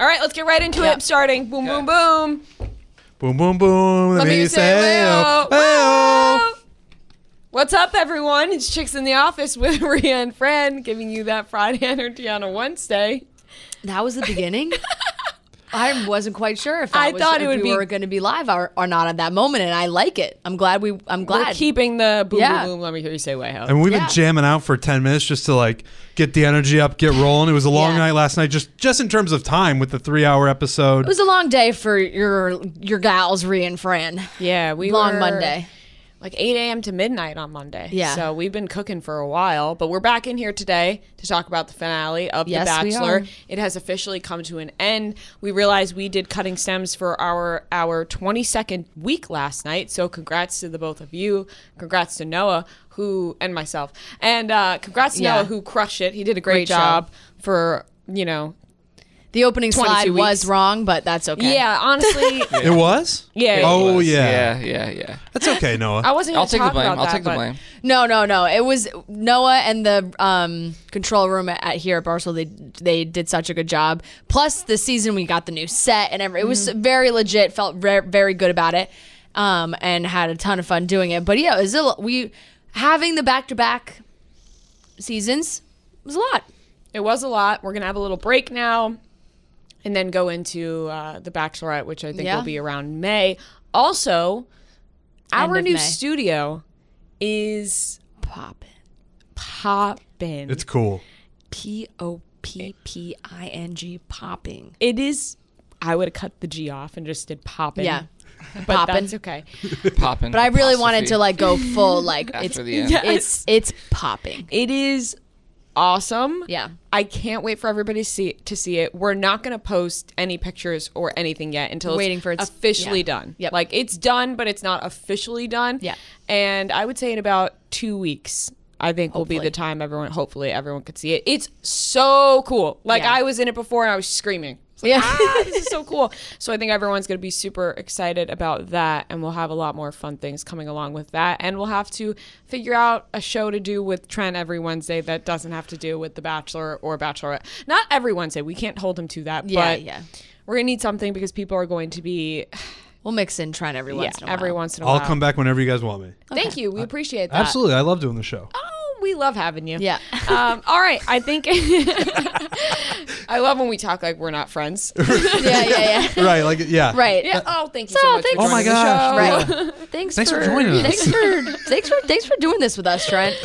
All right, let's get right into it. Starting. Boom, boom, boom. Boom, boom, boom. Let me say hey-o. hey-o. What's up, everyone? It's Chicks in the Office with Rhea and Fran, giving you that Friday energy on a Wednesday. That was the beginning? I wasn't quite sure if I thought it would we be were going to be live or not at that moment, and I like it. I'm glad. We're keeping the boom, Yeah. boom, boom. Let me hear you say way-ho. And we've been jamming out for 10 minutes just to like get the energy up, get rolling. It was a long night last night, just in terms of time with the 3-hour episode. It was a long day for your gals, Rhea and Fran. Yeah, long Monday. Like 8 a.m. to midnight on Monday. Yeah. So we've been cooking for a while, but we're back in here today to talk about the finale of The Yes, we Bachelor. are. It has officially come to an end. We realized we did cutting stems for our 22nd week last night. So congrats to the both of you. Congrats to Noah, and myself. And congrats to Noah, who crushed it. He did a great job for, The opening slide 22 was weeks. wrong, but that's okay. Yeah, honestly. It was? Yeah. Oh, was. yeah. Yeah. That's okay, Noah. I wasn't I'll going to take the talk blame. about I'll that, take the but- blame. No. It was Noah and the control room here at Barcelona. They did such a good job. Plus, this season we got the new set and everything. It was very legit. Felt very good about it, and had a ton of fun doing it. But yeah, it was having the back-to-back seasons was a lot. It was a lot. We're going to have a little break now and then go into The Bachelorette, which I think will be around May. Also, our new studio is Poppin'. It's cool. Popping. Popping. It is. I would have cut the G off and just did poppin'. Yeah. But Poppin'. that's okay. Popping. But I really wanted to go full After the end. it's popping. It is awesome. Yeah. I can't wait for everybody to see it. We're not going to post any pictures or anything yet until Waiting for it's its- officially yeah. done. Yep. Like, it's done, but it's not officially done. Yeah. And I would say in about 2 weeks, I think will be the time hopefully everyone could see it. It's so cool. Like, Yeah. I was in it before and I was screaming. It's like, this is so cool. So I think everyone's going to be super excited about that, and we'll have a lot more fun things coming along with that. And we'll have to figure out a show to do with Trent every Wednesday that doesn't have to do with The Bachelor or Bachelorette. Not every Wednesday. We can't hold him to that. Yeah, but yeah. we're going to need something because people are going to be, We'll mix in Trent every once in a while. every once in a while. I'll come back whenever you guys want me. Thank you. We appreciate that. Absolutely. I love doing the show. Oh, we love having you. Yeah. All right. I think I love when we talk like we're not friends. Yeah. Right. Like, yeah. Right. Yeah. Oh, thank you so much. thanks. For Oh my joining the gosh. show. Right. Thanks for joining us. Thanks for doing this with us, Trent.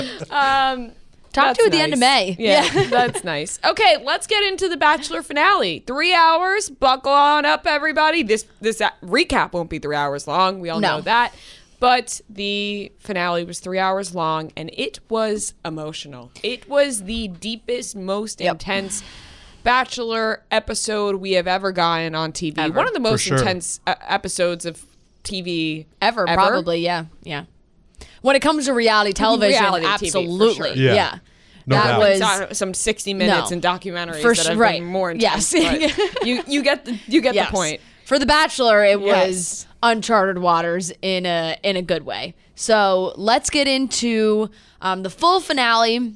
Talk to you at the end of May. Yeah, that's nice. Okay, let's get into the Bachelor finale. 3 hours. Buckle on up, everybody. This recap won't be 3 hours long. We all know that. But the finale was 3 hours long, and it was emotional. It was the deepest, most intense Bachelor episode we have ever gotten on TV. Ever. One of the most sure. intense episodes of TV Ever, probably. Yeah. When it comes to reality television, Reality TV, for absolutely. sure. Yeah. No that doubt. was Some 60 minutes No. and documentaries For that sure, have right. been more intense. Yes. But you get the point. For The Bachelor, it Yes. was uncharted waters in a good way. So let's get into the full finale.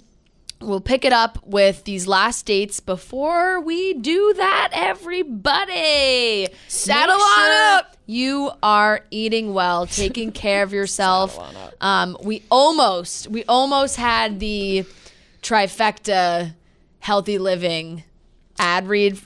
We'll pick it up with these last dates. Before we do that, everybody, Saddle make on sure up. You are eating well, taking care of yourself. We almost had the trifecta healthy living ad read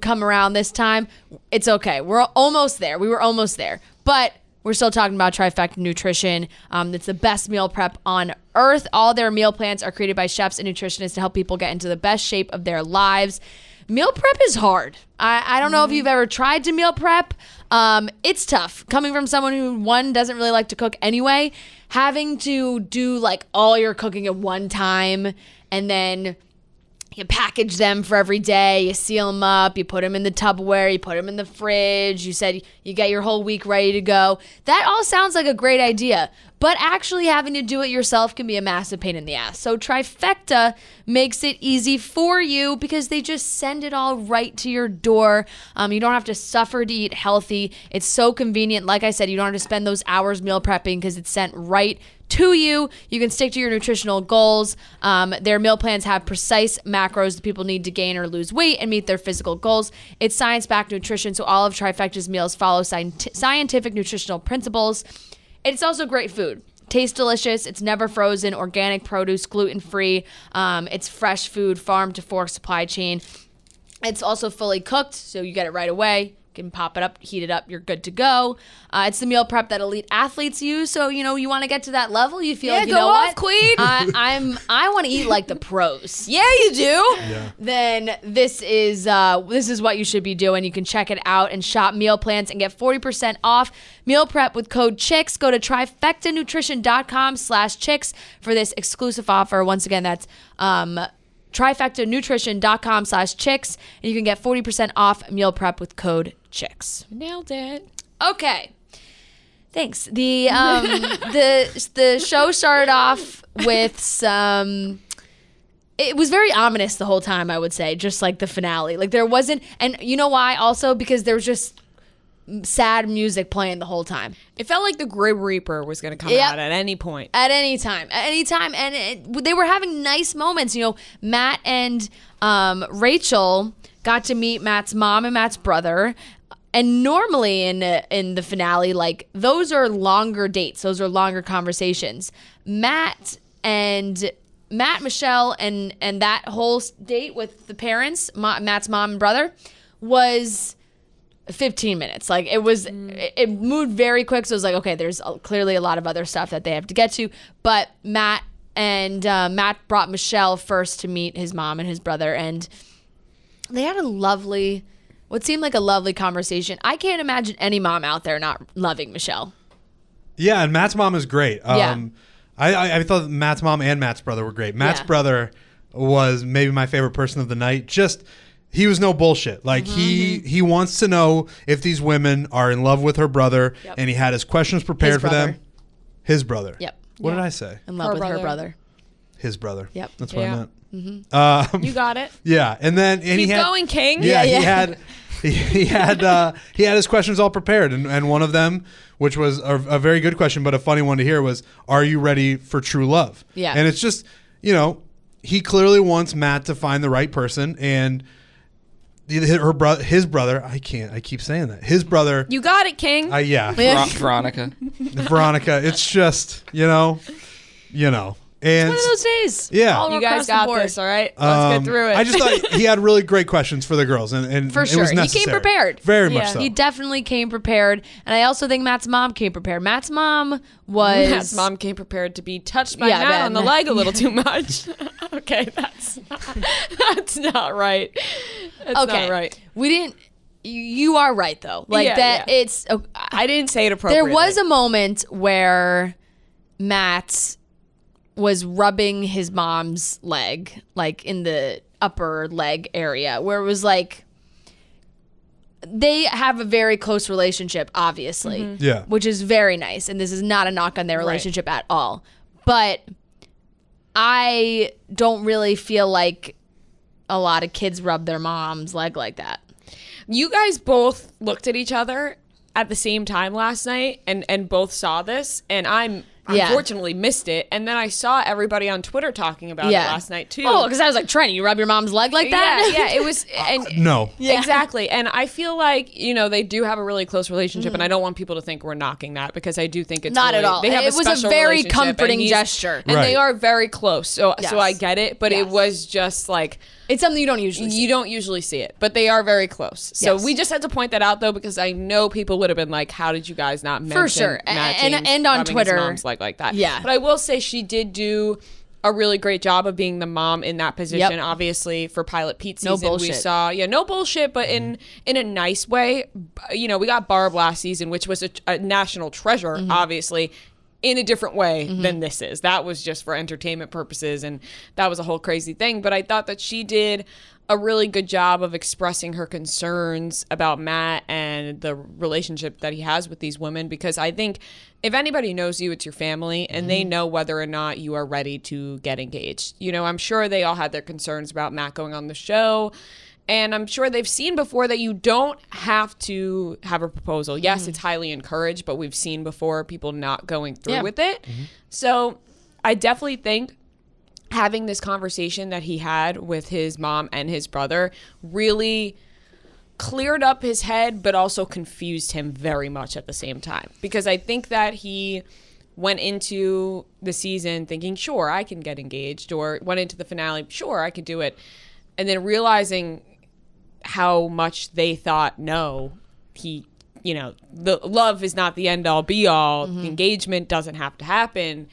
come around this time. It's okay. We're almost there. We were almost there. But we're still talking about Trifecta Nutrition. It's the best meal prep on earth. All their meal plans are created by chefs and nutritionists to help people get into the best shape of their lives. Meal prep is hard. I don't know if you've ever tried to meal prep. It's tough. Coming from someone who, one, doesn't really like to cook anyway, having to do like all your cooking at one time, and then you package them for every day, you seal them up, you put them in the Tupperware, you put them in the fridge, you said you get your whole week ready to go. That all sounds like a great idea, but actually having to do it yourself can be a massive pain in the ass. So Trifecta makes it easy for you because they just send it all right to your door. You don't have to suffer to eat healthy. It's so convenient. Like I said, you don't have to spend those hours meal prepping because it's sent right to you. You can stick to your nutritional goals. Their meal plans have precise macros that people need to gain or lose weight and meet their physical goals. It's science-backed nutrition, so all of Trifecta's meals follow scientific nutritional principles. It's also great food. Tastes delicious. It's never frozen. Organic produce, gluten-free. It's fresh food, farm to fork supply chain. It's also fully cooked, so you get it right away. You can pop it up, heat it up, you're good to go. It's the meal prep that elite athletes use. So, you know, you want to get to that level, you feel like, you know what? Queen. I want to eat like the pros. Yeah, you do. Yeah. Then this is what you should be doing. You can check it out and shop meal plans and get 40% off meal prep with code CHICKS. Go to trifectanutrition.com/chicks for this exclusive offer. Once again, that's trifectanutrition.com/chicks, and you can get 40% off meal prep with code CHICKS. Nailed it. Okay. Thanks. The show started off with some. It was very ominous the whole time, I would say, just like the finale. Like there wasn't, and you know why? Also because there was just sad music playing the whole time. It felt like the Grim Reaper was going to come out at any point. At any time. And they were having nice moments. You know, Matt and Rachel got to meet Matt's mom and Matt's brother. And normally in the finale, like, those are longer dates. Those are longer conversations. Matt, Michelle, and that whole date with the parents, Matt's mom and brother, was 15 minutes. Like, it was, it moved very quick. So it was like, okay, there's clearly a lot of other stuff that they have to get to. But Matt brought Michelle first to meet his mom and his brother. And they had what seemed like a lovely conversation. I can't imagine any mom out there not loving Michelle. Yeah, and Matt's mom is great. Yeah. I thought Matt's mom and Matt's brother were great. Matt's brother was maybe my favorite person of the night. Just, he was no bullshit. Like, he wants to know if these women are in love with her brother, and he had his questions prepared for them. His brother. Yep. What did I say? In love with her brother. His brother. Yep. That's what I meant. You got it. Yeah, and then Keep going, King. Yeah, he had his questions all prepared, and one of them, which was a very good question, but a funny one to hear, was, "Are you ready for true love?" Yeah, and it's just, you know, he clearly wants Matt to find the right person, and his brother. I keep saying that. His brother. You got it, King. Veronica. Veronica. It's just, you know. And it's one of those days. Yeah. All you guys got this, all right? Let's get through it. I just thought he had really great questions for the girls, and for it sure, was he necessary. came prepared. Very much so. He definitely came prepared, and I also think Matt's mom came prepared. Matt's mom came prepared to be touched by Matt on the leg a little too much. Okay, that's not right. That's not right. We didn't. You are right though. Like that. Yeah. It's. I didn't say it appropriately. There was a moment where Matt was rubbing his mom's leg, like in the upper leg area, where it was like, they have a very close relationship, obviously. Yeah. Which is very nice. And this is not a knock on their relationship at all. But I don't really feel like a lot of kids rub their mom's leg like that. You guys both looked at each other at the same time last night and both saw this, and I unfortunately missed it. And then I saw everybody on Twitter talking about it last night too. Oh, because I was like, Trent, you rub your mom's leg like that? Yeah, it was. And no. Yeah. Exactly. And I feel like, you know, they do have a really close relationship, and I don't want people to think we're knocking that, because I do think it's not really, at all. They have it was a very comforting gesture. And they are very close. So I get it, but it was just like, it's something you don't usually see. You don't usually see it, but they are very close. So we just had to point that out, though, because I know people would have been like, how did you guys not mention for sure. Matt and on Twitter, his mom's leg like that? Yeah. But I will say she did do a really great job of being the mom in that position. Obviously, for Pilot Pete season, no bullshit. We saw no bullshit, but in a nice way. You know, we got Barb last season, which was a national treasure, obviously, in a different way than this is. That was just for entertainment purposes, and that was a whole crazy thing. But I thought that she did a really good job of expressing her concerns about Matt and the relationship that he has with these women, because I think if anybody knows you, it's your family, and they know whether or not you are ready to get engaged. You know, I'm sure they all had their concerns about Matt going on the show, And I'm sure they've seen before that you don't have to have a proposal. Yes, it's highly encouraged, but we've seen before people not going through with it. So I definitely think having this conversation that he had with his mom and his brother really cleared up his head, but also confused him very much at the same time. Because I think that he went into the season thinking, sure, I can get engaged, or went into the finale, sure, I can do it. And then realizing how much they thought, no, the love is not the end all be all. Engagement doesn't have to happen.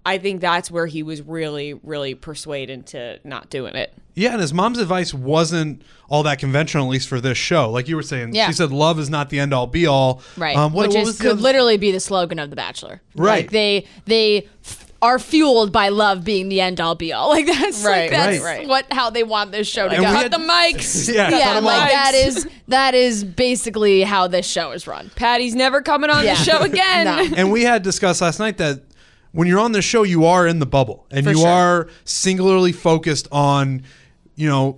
I think that's where he was really, really persuaded to not doing it. Yeah, and his mom's advice wasn't all that conventional, at least for this show. Like you were saying, she said love is not the end all be all. Right, which could literally be the slogan of The Bachelor. Right. Like they are fueled by love being the end all be all. Like that's how they want this show to go. Cut the mics. That is basically how this show is run. Patty's never coming on the show again. No. And we had discussed last night that when you're on the show, you are in the bubble, and you are singularly focused on,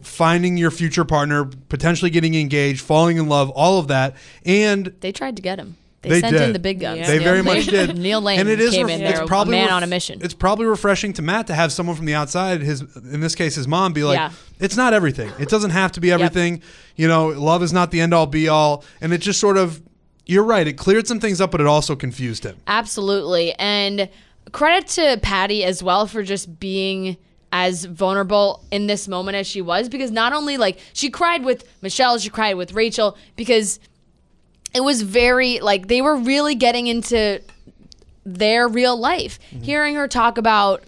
finding your future partner, potentially getting engaged, falling in love, all of that. And they tried to get him. They sent in the big guns. Yeah. They very much did. Neil Lane came in there, a man on a mission. It's probably refreshing to Matt to have someone from the outside, in this case, his mom, be like, it's not everything. It doesn't have to be everything. Love is not the end all be all. And it just sort of, you're right, it cleared some things up, but it also confused him. Absolutely. And credit to Patty as well for just being as vulnerable in this moment as she was, because not only she cried with Michelle, she cried with Rachel, because it was very they were really getting into their real life. Hearing her talk about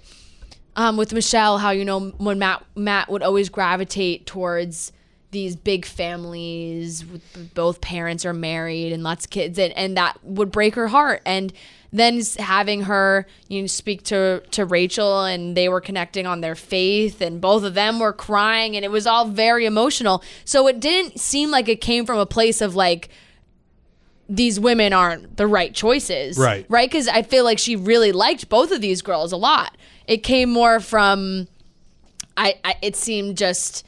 with Michelle how when Matt would always gravitate towards these big families with both parents are married and lots of kids, and that would break her heart. And then having her speak to Rachel, and they were connecting on their faith, and both of them were crying, and it was all very emotional. So it didn't seem like it came from a place of these women aren't the right choices. Right? Because I feel like she really liked both of these girls a lot. It came more from, it seemed just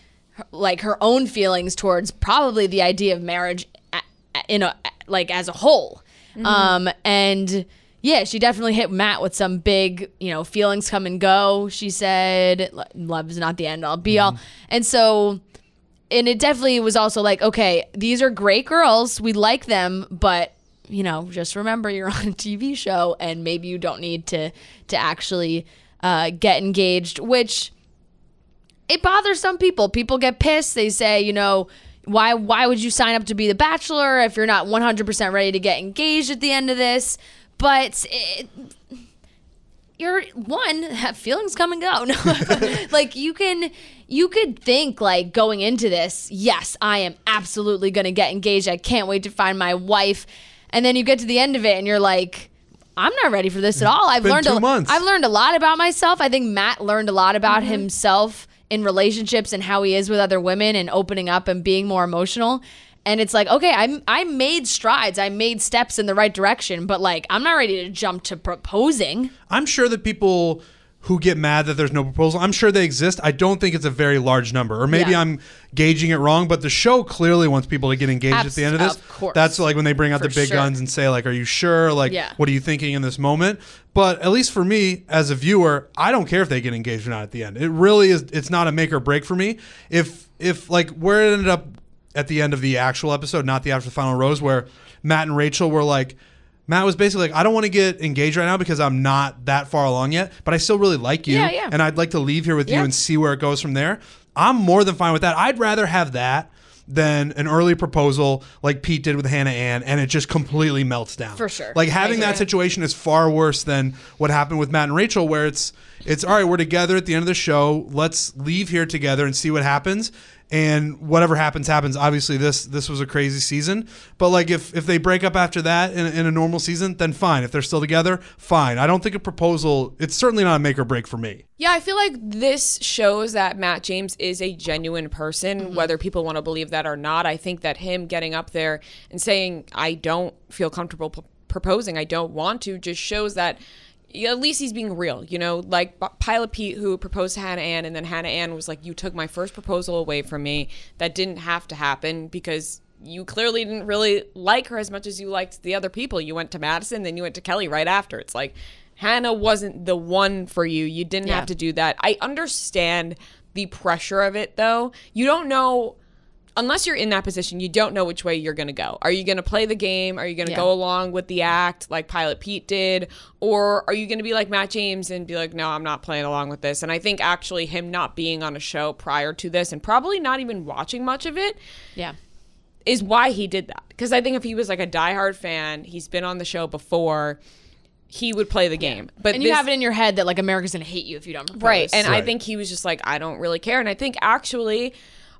like her own feelings towards probably the idea of marriage as a whole. And yeah, she definitely hit Matt with some big, feelings come and go. She said, love is not the end all be all. And so, and it definitely was also okay, these are great girls. We like them, but, just remember you're on a TV show and maybe you don't need to actually get engaged, which it bothers some people. People get pissed. They say, why would you sign up to be the Bachelor if you're not 100% ready to get engaged at the end of this? But feelings come and go. You could think going into this, yes, I am absolutely going to get engaged. I can't wait to find my wife. And then you get to the end of it and you're like, I'm not ready for this at all. I've learned a lot about myself. I think Matt learned a lot about himself in relationships and how he is with other women and opening up and being more emotional. And it's okay, I made strides. I made steps in the right direction, but I'm not ready to jump to proposing. I'm sure that people who get mad that there's no proposal, I'm sure they exist. I don't think it's a very large number. Or maybe I'm gauging it wrong, but the show clearly wants people to get engaged at the end of this. Of course. That's when they bring out the big guns and say are you sure? What are you thinking in this moment? But at least for me as a viewer, I don't care if they get engaged or not at the end. It really is, it's not a make or break for me. If where it ended up at the end of the actual episode, not the after the final rose, where Matt and Rachel were Matt was basically I don't want to get engaged right now because I'm not that far along yet, but I still really like you. And I'd like to leave here with you and see where it goes from there. I'm more than fine with that. I'd rather have that than an early proposal like Pete did with Hannah Ann, and it just completely melts down. For sure. Having that situation is far worse than what happened with Matt and Rachel, where it's all right, we're together at the end of the show. Let's leave here together and see what happens. And whatever happens. Obviously, this was a crazy season. But if they break up after that in a normal season, then fine. If they're still together, fine. I don't think a proposal, it's certainly not a make or break for me. Yeah, I feel like this shows that Matt James is a genuine person, whether people want to believe that or not. I think that him getting up there and saying, I don't feel comfortable proposing, I don't want to, just shows that at least he's being real, you know, like Pilot Pete, who proposed to Hannah Ann, and then Hannah Ann was like, you took my first proposal away from me. That didn't have to happen because you clearly didn't really like her as much as you liked the other people. You went to Madison, then you went to Kelly right after. It's like, Hannah wasn't the one for you. You didn't have to do that. I understand the pressure of it, though. You don't know, unless you're in that position, you don't know which way you're going to go. Are you going to play the game? Are you going to go along with the act like Pilot Pete did? Or are you going to be like Matt James and be like, no, I'm not playing along with this? And I think actually him not being on a show prior to this and probably not even watching much of it is why he did that. Because I think if he was like a diehard fan, he's been on the show before, he would play the game. But you have it in your head that like America's gonna hate you if you don't propose. Right. And I think he was just like, I don't really care. And I think actually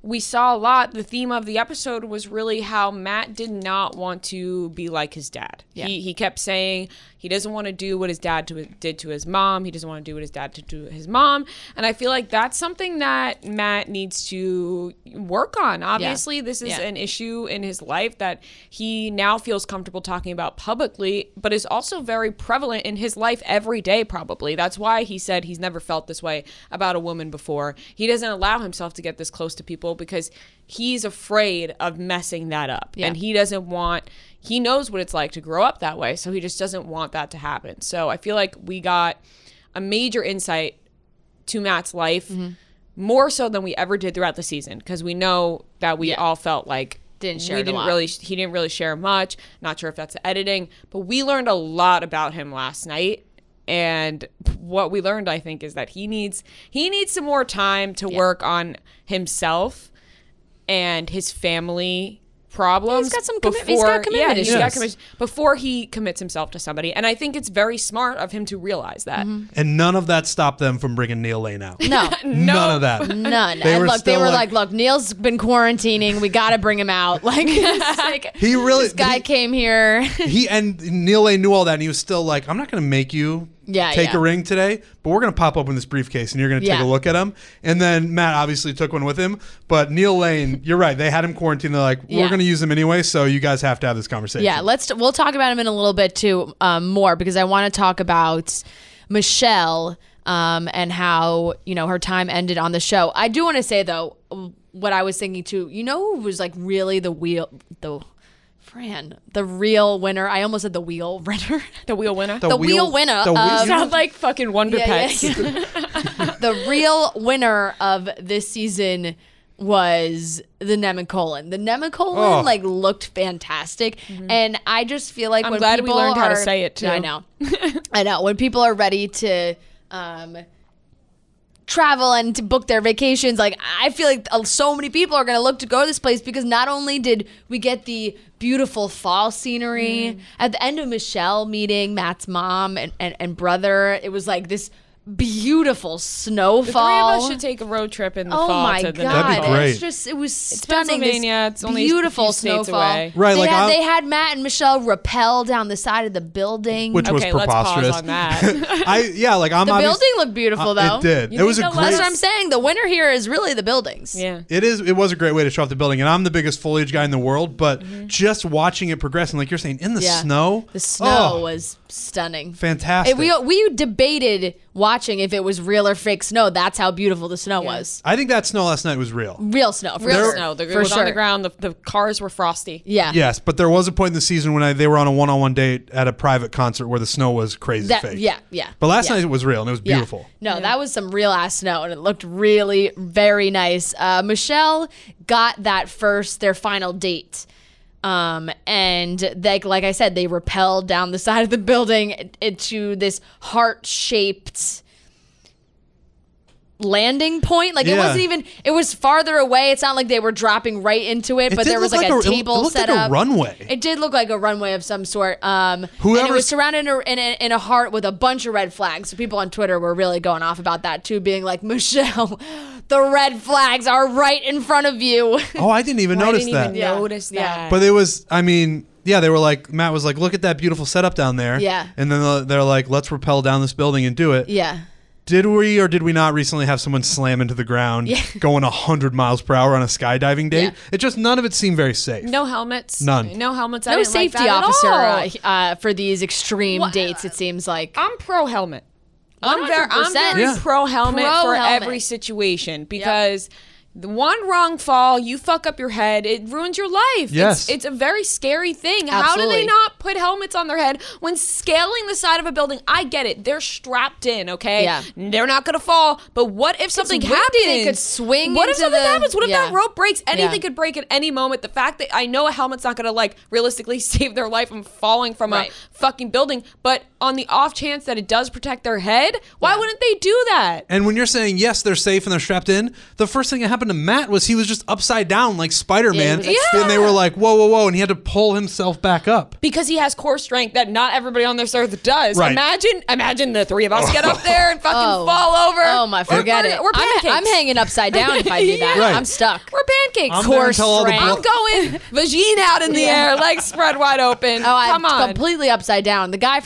we saw a lot. The theme of the episode was really how Matt did not want to be like his dad. He kept saying he doesn't want to do what his dad did to his mom. He doesn't want to do what his dad did to his mom. And I feel like that's something that Matt needs to work on. Obviously, this is an issue in his life that he now feels comfortable talking about publicly, but is also very prevalent in his life every day, probably. That's why he said he's never felt this way about a woman before. He doesn't allow himself to get this close to people because he's afraid of messing that up. And he knows what it's like to grow up that way, so he just doesn't want that to happen. So I feel like we got a major insight to Matt's life, more so than we ever did throughout the season, because we know that we all felt like he didn't really share much. Not sure if that's the editing, but we learned a lot about him last night. And what we learned, I think, is that he needs some more time to work on himself and his family problems. He's got some commitment issues. Before he commits himself to somebody. And I think it's very smart of him to realize that. And none of that stopped them from bringing Neil Lane out. No. None of that. None. They were like, look, Neil's been quarantining. We got to bring him out. Like, this guy came here. And Neil Lane knew all that, and he was still like, I'm not going to make you take a ring today, but we're going to pop open this briefcase and you're going to take a look at him. And then Matt obviously took one with him, but Neil Lane, you're right, they had him quarantined. They're like, we're going to use him anyway, so you guys have to have this conversation. Yeah, we'll talk about him in a little bit too, more, because I want to talk about Michelle and how, you know, her time ended on the show. I do want to say though, what I was thinking too, you know who was like really the real winner. I almost said the wheel winner. The wheel winner? The wheel winner. Sound like fucking Wonder Pets. The real winner of this season was the Nemacolin. The Nemacolin like looked fantastic. And I just feel like I'm when glad people we learned how to say it too. I know. I know. When people are ready to travel and to book their vacations, like I feel like so many people are going to look to go to this place, because not only did we get the beautiful fall scenery at the end of Michelle meeting Matt's mom and brother, it was like this beautiful snowfall. The three of us should take a road trip in the fall. Oh my to the God. That'd be great. It was stunning. Pennsylvania. It's only beautiful a few states snowfall. away. Right, They had Matt and Michelle rappel down the side of the building. Which was preposterous. Let's pause on that. The building looked beautiful though. It did. It was a great. That's what I'm saying. The winner here is really the buildings. Yeah. It was a great way to show off the building. And I'm the biggest foliage guy in the world, but just watching it progress, and like you're saying, in the snow. The snow was stunning. Fantastic. We debated watching if it was real or fake snow. That's how beautiful the snow was. I think that snow last night was real. Real snow. It was on the ground. The cars were frosty. Yeah. Yes, but there was a point in the season when they were on a one-on-one date at a private concert where the snow was crazy fake. Yeah. But last night it was real, and it was beautiful. No, that was some real ass snow, and it looked really very nice. Michelle got their final date. And they, like I said, they rappelled down the side of the building into this heart-shaped landing point. Like it wasn't even, it was farther away. It's not like they were dropping right into it, but there was like a table set up. It looked like a runway. It did look like a runway of some sort. And it was surrounded in a heart with a bunch of red flags. So people on Twitter were really going off about that too, being like, Michelle, the red flags are right in front of you. Oh, I didn't even notice that. I didn't even notice that. But it was, I mean, yeah, they were like, Matt was like, look at that beautiful setup down there. Yeah. And then they're like, let's rappel down this building and do it. Yeah. Did we or did we not recently have someone slam into the ground going 100 miles per hour on a skydiving date? It just, none of it seemed very safe. No helmets. None. No helmets. No safety like officer for these extreme dates, it seems like. I'm pro helmet. 100%. I'm very pro helmet for helmet. every situation because the one wrong fall, you fuck up your head, it ruins your life. Yes. It's a very scary thing. Absolutely. How do they not put helmets on their head when scaling the side of a building? I get it. They're strapped in, okay? Yeah. They're not going to fall, but what if something windy, happens? they could swing What if into something the- happens? What if Yeah. that rope breaks? Anything Yeah. could break at any moment. The fact that I know a helmet's not going to like realistically save their life from falling from a fucking building, but on the off chance that it does protect their head, why wouldn't they do that? And when you're saying, yes, they're safe and they're strapped in, the first thing that happened to Matt was he was just upside down like Spider-Man. Yeah, he was like- And they were like, whoa, whoa, whoa. And he had to pull himself back up. Because he has core strength that not everybody on this earth does. Right. Imagine the three of us get up there and fucking fall over. Oh my, forget it. We're pancakes. I'm hanging upside down if I do that. Right. I'm stuck. We're pancakes. I'm there Core until all the strength. blood- I'm going vagine out in the air, legs spread wide open. Oh, I'm Come on. completely upside down. The guy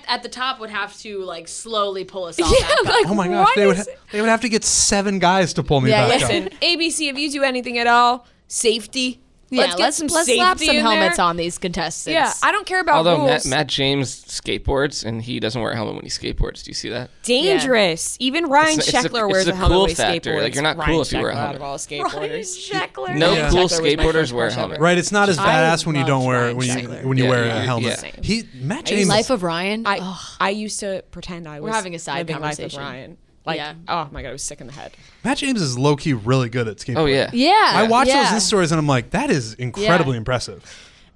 at the top would have to like slowly pull us all Yeah, back up. like, Oh my gosh, what they would is- they would have to get 7 guys to pull me Yeah, back Listen, up. ABC, if you do anything at all, safety. Yeah, let's get some let's safety slap some in helmets there. on these contestants. Yeah, I don't care about Although rules. Matt James skateboards and he doesn't wear a helmet when he skateboards. Do you see that? Dangerous. Even Ryan It's a- Sheckler wears it's a a helmet cool when he factor. skateboards. Like, you're not cool Ryan if you wear a Sheckler helmet. out of all skateboarders. Sheckler. No Yeah. cool Sheckler was my skateboarders first wear a crush helmet. ever. Right, it's not as I badass when you loved don't wear Ryan when you Sheckler. when you Yeah, wear yeah, a helmet. yeah. Matt James. Life of Ryan. I used to pretend I was having a side living Life conversation. of Ryan. Like, Yeah. oh my god, I was sick in the head. Matt James is low key really good at skateboarding. Oh yeah. Yeah. I watch yeah. those Insta stories and I'm like, that is incredibly Yeah. impressive.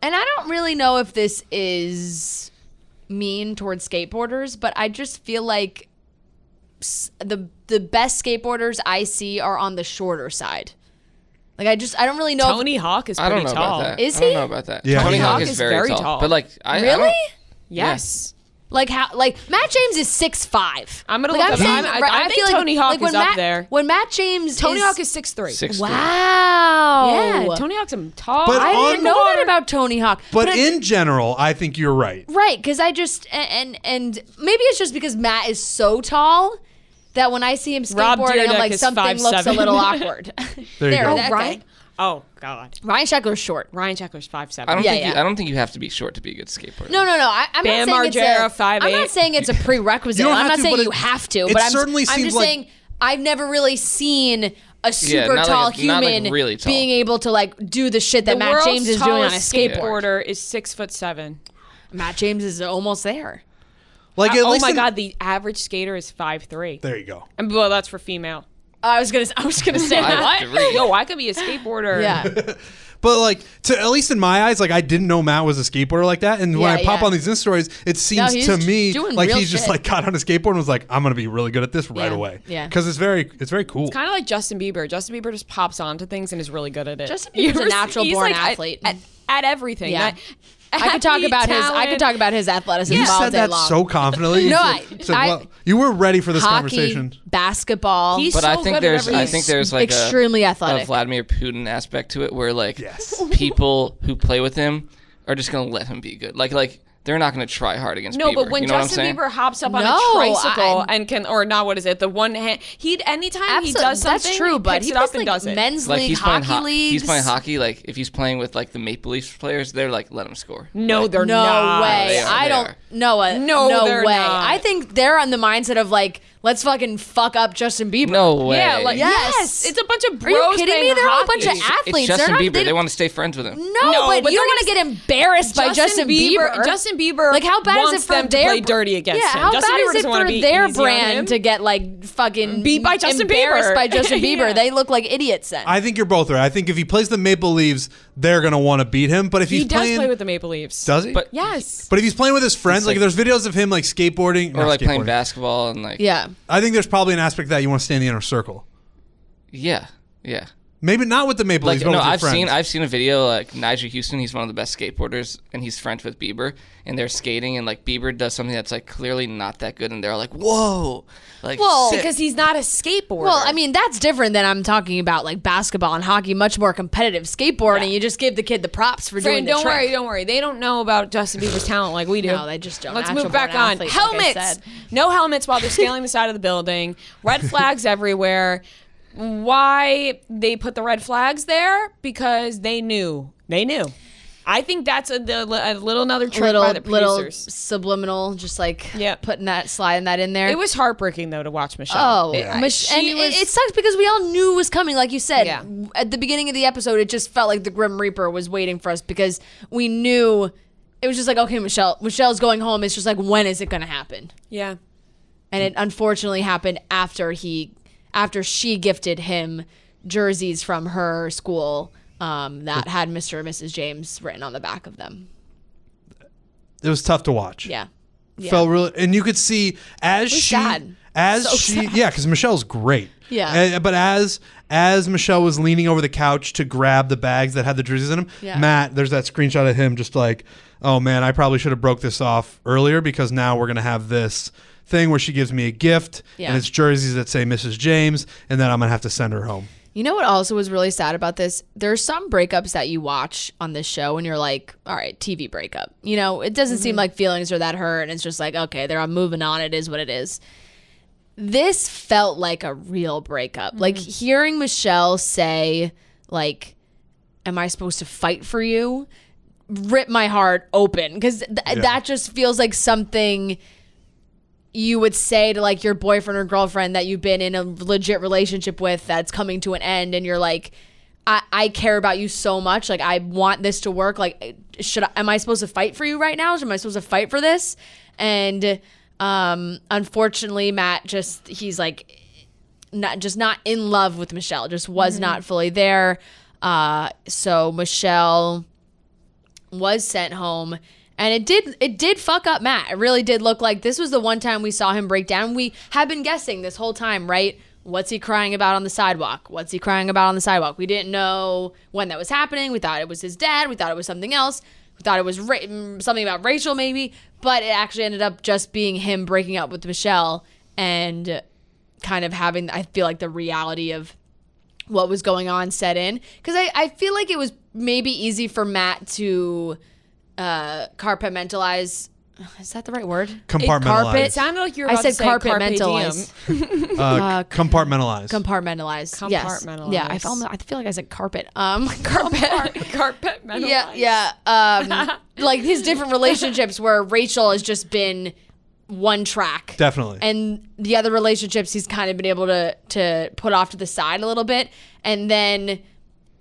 And I don't really know if this is mean towards skateboarders, but I just feel like the best skateboarders I see are on the shorter side. Like I don't really know. Tony Hawk is I pretty don't know tall. about that. Is I don't he? know about that. Yeah. Tony Tony Hawk is very tall. But like, I Really? don't, Yes. Like how? Like Matt James is 6'5". I'm gonna like, look up- I think Tony Hawk when is up Matt, there. When Matt James, Tony Hawk is 6'3". 6'3". Wow. Yeah, Tony Hawk's a tall. But I on didn't know that about Tony Hawk. But in general, I think you're right. Right, because I just and maybe it's just because Matt is so tall that when I see him Rob skateboarding, I'm Dyrdek like is something looks a 5'7". little awkward. There you go. that Ryan. guy. Oh God. Ryan Sheckler's short. Ryan Sheckler's 5'7". I don't Yeah, think yeah. I don't think you have to be short to be a good skateboarder. No. I'm Bam not saying Margera, it's 5'8". I'm not saying it's a prerequisite. You don't I'm have not to, saying but you it- have to. it But I'm certainly I'm seems just like- saying I've never really seen a super not like tall a- not like human really tall. being able to like do the shit that The Matt world's James is doing on a tallest skateboard. skateboarder is 6'7". Matt James is almost there. Like at Oh least my in- God, the average skater is 5'3". There you go. And well, that's for female. I was gonna say 5'3". what? Yo, I could be a skateboarder. Yeah. But like, to at least in my eyes, like I didn't know Matt was a skateboarder like that. And when Yeah, I pop yeah. on these Insta stories, it seems he's to me doing like real he's just shit. like got on a skateboard and was like, I'm gonna be really good at this right Yeah, away. yeah. Because it's very cool. Kind of like Justin Bieber. Justin Bieber just pops onto things and is really good at it. Justin Bieber's a natural He's born like athlete. At everything. Yeah. That- I could talk athlete, about talent. his athleticism You all said day that long. so confidently. No, you were ready for this Hockey, conversation. basketball. He's But so I think good at there's everything. like extremely a athletic. Vladimir Putin aspect to it where like Yes. people who play with him are just gonna let him be good. Like they're not gonna try hard against No, Bieber. but when you know Justin what I'm saying? Bieber hops up on No, a tricycle I- and can, or not, what is it? The one hand. Anytime he does something, That's true, but picks he it up plays and like does it. men's Like league, he's playing hockey leagues. He's playing hockey. Like if he's playing with like the Maple Leafs players, they're like let him score. No, they're No not. way. They are, I they don't. are. No, No, they're way. not. I think they're on the mindset of like, let's fucking fuck up Justin Bieber. No way. Yeah, like Yes. yes. It's a bunch of Are you bros kidding me? playing They're all a bunch of hockey. athletes. It's Justin They're not, Bieber. They want to stay friends with him. No, but but you don't they're want to get embarrassed by Justin Bieber. Justin Bieber. Like how bad wants is it for them to their play dirty against yeah, him? how Justin bad Bieber is it doesn't wanna for be their easy on him. brand to get like fucking Beat by Justin embarrassed Bieber. by Justin Bieber? Yeah. They look like idiots then. I think you're both right. I think if he plays the Maple Leafs, they're gonna want to beat him. But if He he's does playing, play with the Maple Leafs. does he? But Yes. But if he's playing with his friends, like, like- if there's videos of him like skateboarding or not like playing skateboarding. basketball and like yeah. I think there's probably an aspect that you want to stay in the inner circle. yeah. Maybe not with the Maple Like Leafs, but no, with your friends. I've seen a video like Nigel Houston. He's one of the best skateboarders, and he's friends with Bieber, and they're skating, and like Bieber does something that's like clearly not that good, and they're like, whoa, like sick. Because he's not a skateboarder. Well, I mean, that's different than I'm talking about like basketball and hockey, much more competitive. Skateboarding, you just give the kid the props for doing the don't trick. don't worry. They don't know about Justin Bieber's talent like we do. No, they just don't. Let's Natural move back born on. athletes, like I Helmets. said. No helmets while they're scaling the side of the building. Red flags everywhere. Why they put the red flags there? Because they knew. They knew. I think that's a little another trick by the little producers. subliminal, just like sliding that in there. It was heartbreaking though to watch Michelle. It sucks because we all knew it was coming. Like you said, Yeah. at the beginning of the episode, it just felt like the Grim Reaper was waiting for us because we knew it was just like, okay, Michelle's going home. It's just like, when is it going to happen? Yeah. And it unfortunately happened after she gifted him jerseys from her school that had Mr. and Mrs. James written on the back of them. It was tough to watch. Yeah. Felt really, and you could see sad. because Michelle's great. Yeah. But as Michelle was leaning over the couch to grab the bags that had the jerseys in them, Matt, there's that screenshot of him just like, oh man, I probably should have broke this off earlier because now we're gonna have this thing where she gives me a gift and it's jerseys that say Mrs. James, and then I'm gonna have to send her home. You know what also was really sad about this? There's some breakups that you watch on this show and you're like, all right, TV breakup. You know, it doesn't seem like feelings are that hurt and it's just like, okay, I'm moving on. It is what it is. This felt like a real breakup. Like hearing Michelle say, like, am I supposed to fight for you? Rip my heart open because that just feels like something you would say to like your boyfriend or girlfriend that you've been in a legit relationship with that's coming to an end and you're like, I care about you so much. Like, I want this to work. Like, am I supposed to fight for you right now? Am I supposed to fight for this? And unfortunately, Matt he's like not in love with Michelle, just was not fully there. So Michelle was sent home. And it did fuck up Matt. It really did look like this was the one time we saw him break down. We have been guessing this whole time, right? What's he crying about on the sidewalk? What's he crying about on the sidewalk? We didn't know when that was happening. We thought it was his dad. We thought it was something else. We thought it was something about Rachel maybe. But it actually ended up just being him breaking up with Michelle and kind of having, I feel like, the reality of what was going on set in. Because I feel like it was maybe easy for Matt to compartmentalize. Is that the right word? Compartmentalize. It sounded like you were about to say compartmentalize. Compartmentalize. Compartmentalize. Yes. Yeah, I feel like I said carpet. Compartmentalize. Yeah. Like his different relationships where Rachel has just been one track. Definitely. And the other relationships he's kind of been able to put off to the side a little bit. And then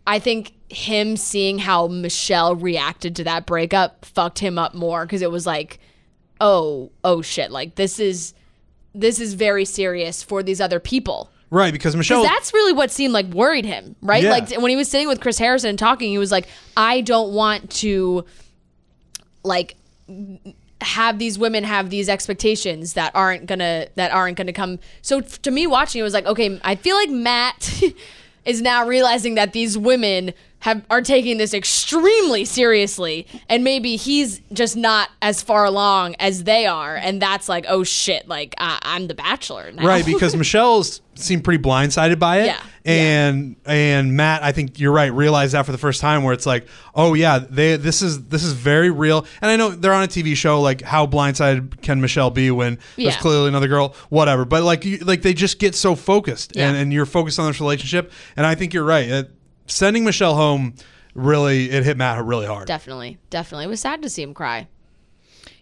I think him seeing how Michelle reacted to that breakup fucked him up more because it was like, oh shit, like this is very serious for these other people. Right, because Michelle... That's really what seemed like worried him, right? Yeah. Like when he was sitting with Chris Harrison and talking, he was like, I don't want to like have these women have these expectations that aren't gonna come. So to me watching it was like, okay, I feel like Matt is now realizing that these women are taking this extremely seriously, and maybe he's just not as far along as they are, and that's like, oh shit, like I'm the Bachelor now. Right, because Michelle's seemed pretty blindsided by it. Yeah. And Matt, I think you're right, realized that for the first time where it's like, oh yeah, this is very real. And I know they're on a TV show, like how blindsided can Michelle be when there's clearly another girl, whatever. But like they just get so focused and you're focused on this relationship. And I think you're right. Sending Michelle home it hit Matt really hard. Definitely. It was sad to see him cry.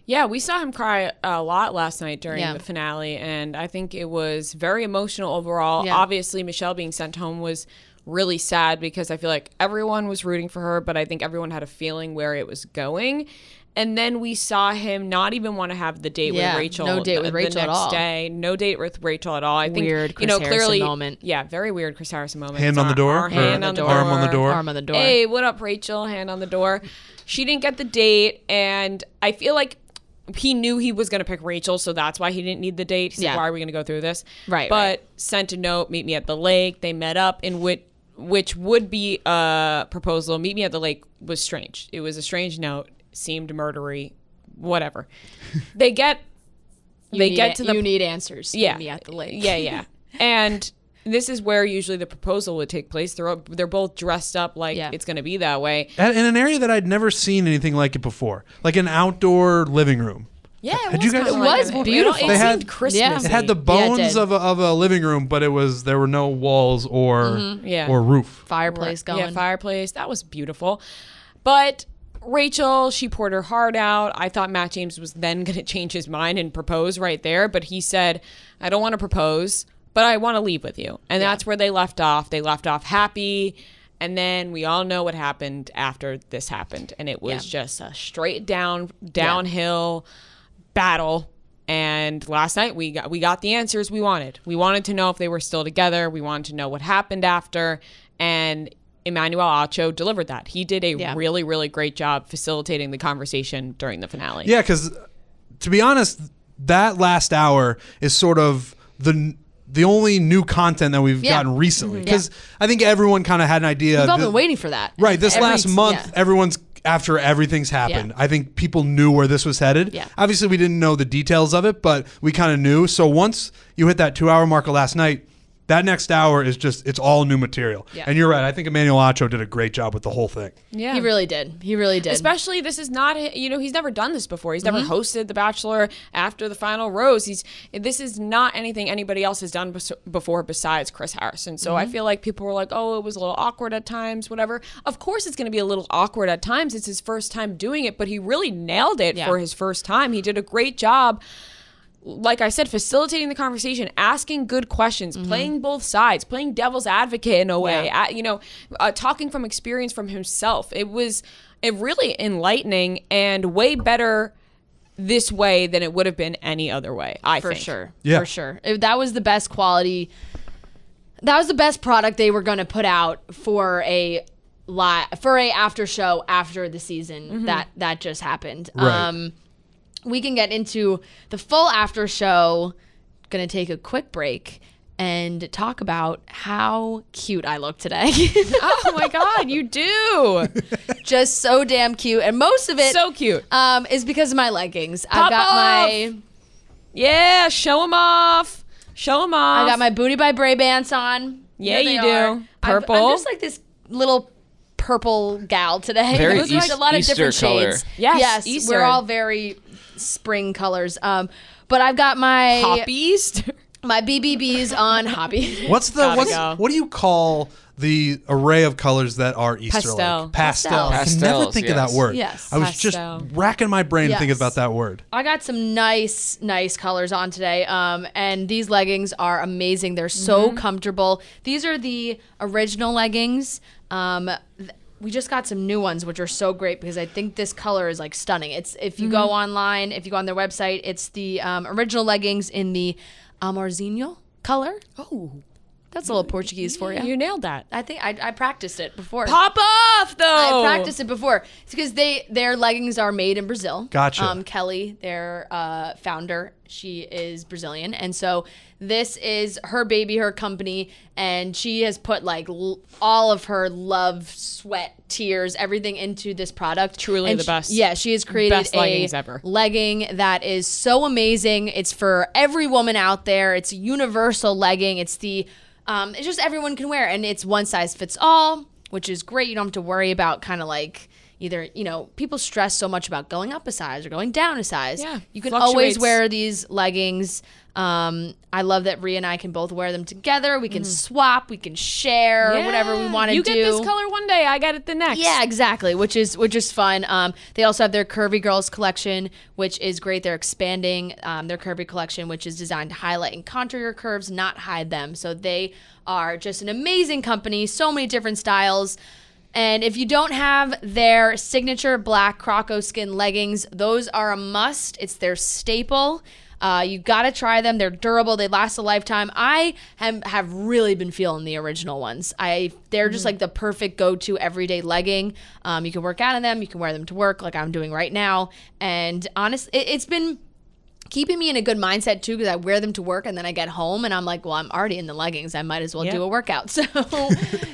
Yeah, we saw him cry a lot last night during the finale, and I think it was very emotional overall. Yeah. Obviously, Michelle being sent home was really sad because I feel like everyone was rooting for her, but I think everyone had a feeling where it was going. And then we saw him not even want to have the date with Rachel. No date with Rachel the next at all. day. No date with Rachel at all. I think weird Chris clearly, Harrison moment. Yeah, very weird Chris Harrison moment. Hand on the door? Hand on the door. Arm on the door. Arm on the door. Hey, what up, Rachel? Hand on the door. She didn't get the date, and I feel like he knew he was going to pick Rachel, so that's why he didn't need the date. He said, why are we going to go through this? Right. But sent a note, meet me at the lake. They met up, in which which would be a proposal, meet me at the lake, was strange. It was a strange note, seemed murdery, whatever. They get to the... You need answers. Yeah. Meet me at the lake. Yeah. And this is where usually the proposal would take place. They're both dressed up like it's going to be that way. In an area that I'd never seen anything like it before. Like an outdoor living room. Yeah, Had you guys? It was beautiful. It seemed Christmas. It had the bones of a living room, but there were no walls or roof. Fireplace going. Yeah, fireplace. That was beautiful. But Rachel, she poured her heart out. I thought Matt James was then going to change his mind and propose right there, but he said, I don't want to propose, but I want to leave with you. And that's where they left off. They left off happy. And then we all know what happened after this happened. And it was just a straight downhill battle. And last night we got the answers we wanted. We wanted to know if they were still together. We wanted to know what happened after. And Emmanuel Acho delivered that. He did a really, really great job facilitating the conversation during the finale. Yeah, because to be honest, that last hour is sort of the only new content that we've gotten recently. Because I think everyone kind of had an idea. We've all been waiting for that. Right. This last month, everyone's... After everything's happened, I think people knew where this was headed. Yeah. Obviously, we didn't know the details of it, but we kind of knew. So once you hit that 2-hour marker last night, that next hour is it's all new material. Yeah. And you're right. I think Emmanuel Acho did a great job with the whole thing. Yeah. He really did. Especially, this is not, he's never done this before. He's never hosted The Bachelor after the final rose. This is not anything anybody else has done before besides Chris Harrison. So I feel like people were like, oh, it was a little awkward at times, whatever. Of course it's going to be a little awkward at times. It's his first time doing it, but he really nailed it for his first time. He did a great job. Like I said, facilitating the conversation, asking good questions, playing both sides, playing devil's advocate in a way, talking from experience from himself. It was really enlightening and way better this way than it would have been any other way, I think. For sure. That was the best quality. That was the best product they were going to put out for a after show after the season that just happened. Right. We can get into the full after show. Gonna take a quick break and talk about how cute I look today. Oh my God, you do. Just so damn cute. And most of it so cute. Is because of my leggings. Pop I've got off. Yeah, show them off. I got my Booty by Brabants on. Yeah, you do. Purple. I'm just like this little purple gal today. Very It was a lot of different color. shades. Yes, Easter. We're all very spring colors. But I've got my Hop East. My BBBs on Hobby. What do you call the array of colors that are Easter-like? Pastel. I can never think of that word. Yes. I was just racking my brain thinking about that word. I got some nice colors on today. And these leggings are amazing. They're so comfortable. These are the original leggings. We just got some new ones, which are so great because I think this color is like stunning. It's if you go online, if you go on their website, it's the original leggings in the Amorzinho color. Oh, that's a little Portuguese for you. You nailed that. I think I practiced it before. Pop off, though. I practiced it before. It's because their leggings are made in Brazil. Gotcha. Kelly, their founder, she is Brazilian, and so this is her baby, her company, and she has put like all of her love, sweat, tears, everything into this product. Truly the best. Yeah, she has created best leggings ever. Legging that is so amazing. It's for every woman out there. It's a universal legging. It's it's just everyone can wear, and it's one size fits all, which is great. You don't have to worry about kind of like either, people stress so much about going up a size or going down a size. Yeah, you can always wear these leggings. I love that Rhea and I can both wear them together. We can swap, we can share, whatever we want to do. You get this color one day, I get it the next. Yeah, exactly, which is fun. They also have their Curvy Girls collection, which is great. They're expanding their Curvy collection, which is designed to highlight and contour your curves, not hide them. So they are just an amazing company, so many different styles. And if you don't have their signature black Croco skin leggings, those are a must. It's their staple. You got to try them. They're durable. They last a lifetime. I have really been feeling the original ones. They're just like the perfect go-to everyday legging. You can work out in them. You can wear them to work like I'm doing right now. And honestly, it's been keeping me in a good mindset too, because I wear them to work and then I get home and I'm like, well, I'm already in the leggings. I might as well do a workout.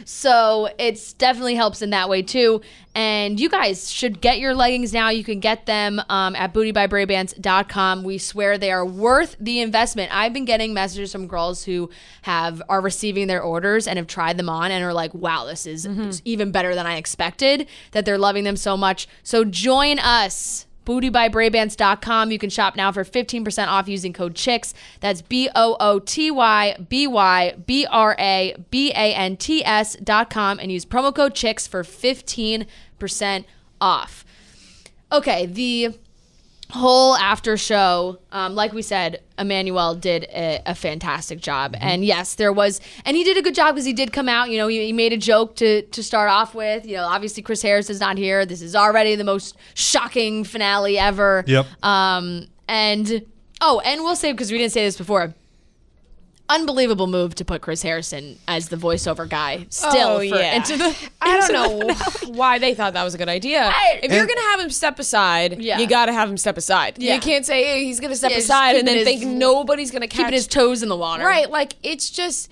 So it's definitely helps in that way too. And you guys should get your leggings now. You can get them at bootybybrabands.com. We swear they are worth the investment. I've been getting messages from girls who are receiving their orders and have tried them on and are like, wow, this is even better than I expected, that they're loving them so much. So join us. bootybybrabands.com. You can shop now for 15% off using code CHICKS. That's BOOTYBYBRABANTS.com and use promo code CHICKS for 15% off. Okay, the whole after show, like we said, Emmanuel did a fantastic job. And yes, there was, and he did a good job because he did come out, he made a joke to start off with, obviously Chris Harris is not here. This is already the most shocking finale ever. Yep. And we'll say, because we didn't say this before, unbelievable move to put Chris Harrison as the voiceover guy into the. I don't know why they thought that was a good idea. If you're gonna have him step aside, you gotta have him step aside. Yeah. You can't say, hey, he's gonna step aside and then think nobody's gonna catch. Keeping his toes in the water. Right, like it's just,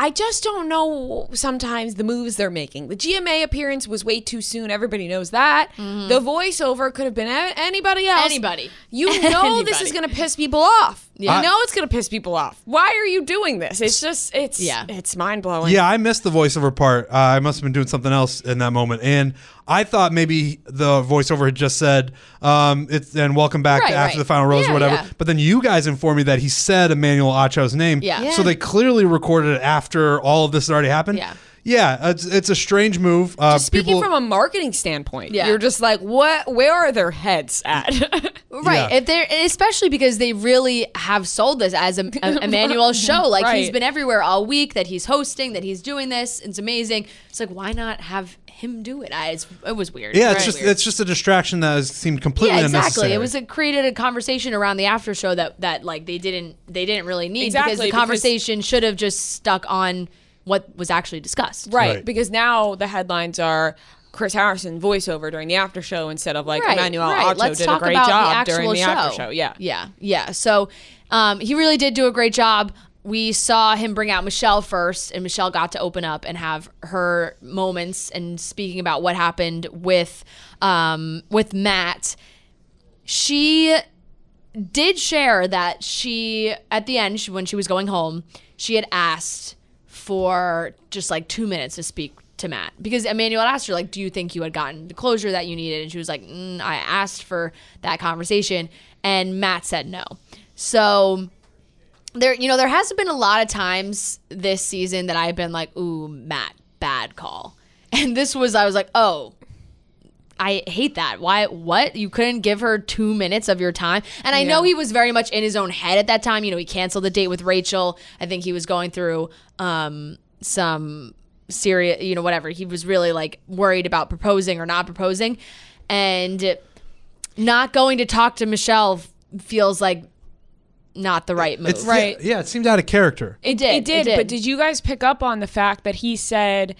I just don't know sometimes the moves they're making. The GMA appearance was way too soon. Everybody knows that. The voiceover could have been anybody else. Anybody. This is going to piss people off. Yeah. You know it's going to piss people off. Why are you doing this? It's just, it's mind-blowing. Yeah, I missed the voiceover part. I must have been doing something else in that moment. And I thought maybe the voiceover had just said, and welcome back to after the final rose or whatever. Yeah. But then you guys informed me that he said Emmanuel Acho's name. Yeah. So they clearly recorded it after all of this had already happened. Yeah. Yeah, it's a strange move. Just speaking from a marketing standpoint, you're just like, what? Where are their heads at? Right. If they're, especially because they really have sold this as an Emmanuel show. Like he's been everywhere all week, that he's hosting, that he's doing this. It's amazing. It's like, why not have him do it? It was weird. Yeah, it's just a distraction that seemed completely unnecessary. It was created a conversation around the after show that like they didn't really need, because the conversation should have just stuck on what was actually discussed. Right, because now the headlines are Chris Harrison voiceover during the after show instead of like Emmanuel Acho did a great job during the after show. Yeah. So he really did do a great job. We saw him bring out Michelle first, and Michelle got to open up and have her moments and speaking about what happened with Matt. She did share that she, at the end, when she was going home, she had asked for just like 2 minutes to speak to Matt, because Emmanuel asked her, like, do you think you had gotten the closure that you needed? And she was like, I asked for that conversation, and Matt said no. So there hasn't been a lot of times this season that I've been like, ooh, Matt, bad call. And I was like, oh, I hate that. Why? What? You couldn't give her 2 minutes of your time? And I know he was very much in his own head at that time. He canceled the date with Rachel. I think he was going through some serious, whatever. He was really like worried about proposing or not proposing. And not going to talk to Michelle feels like not the right move. Right. Yeah, it seemed out of character. It did. But did you guys pick up on the fact that he said,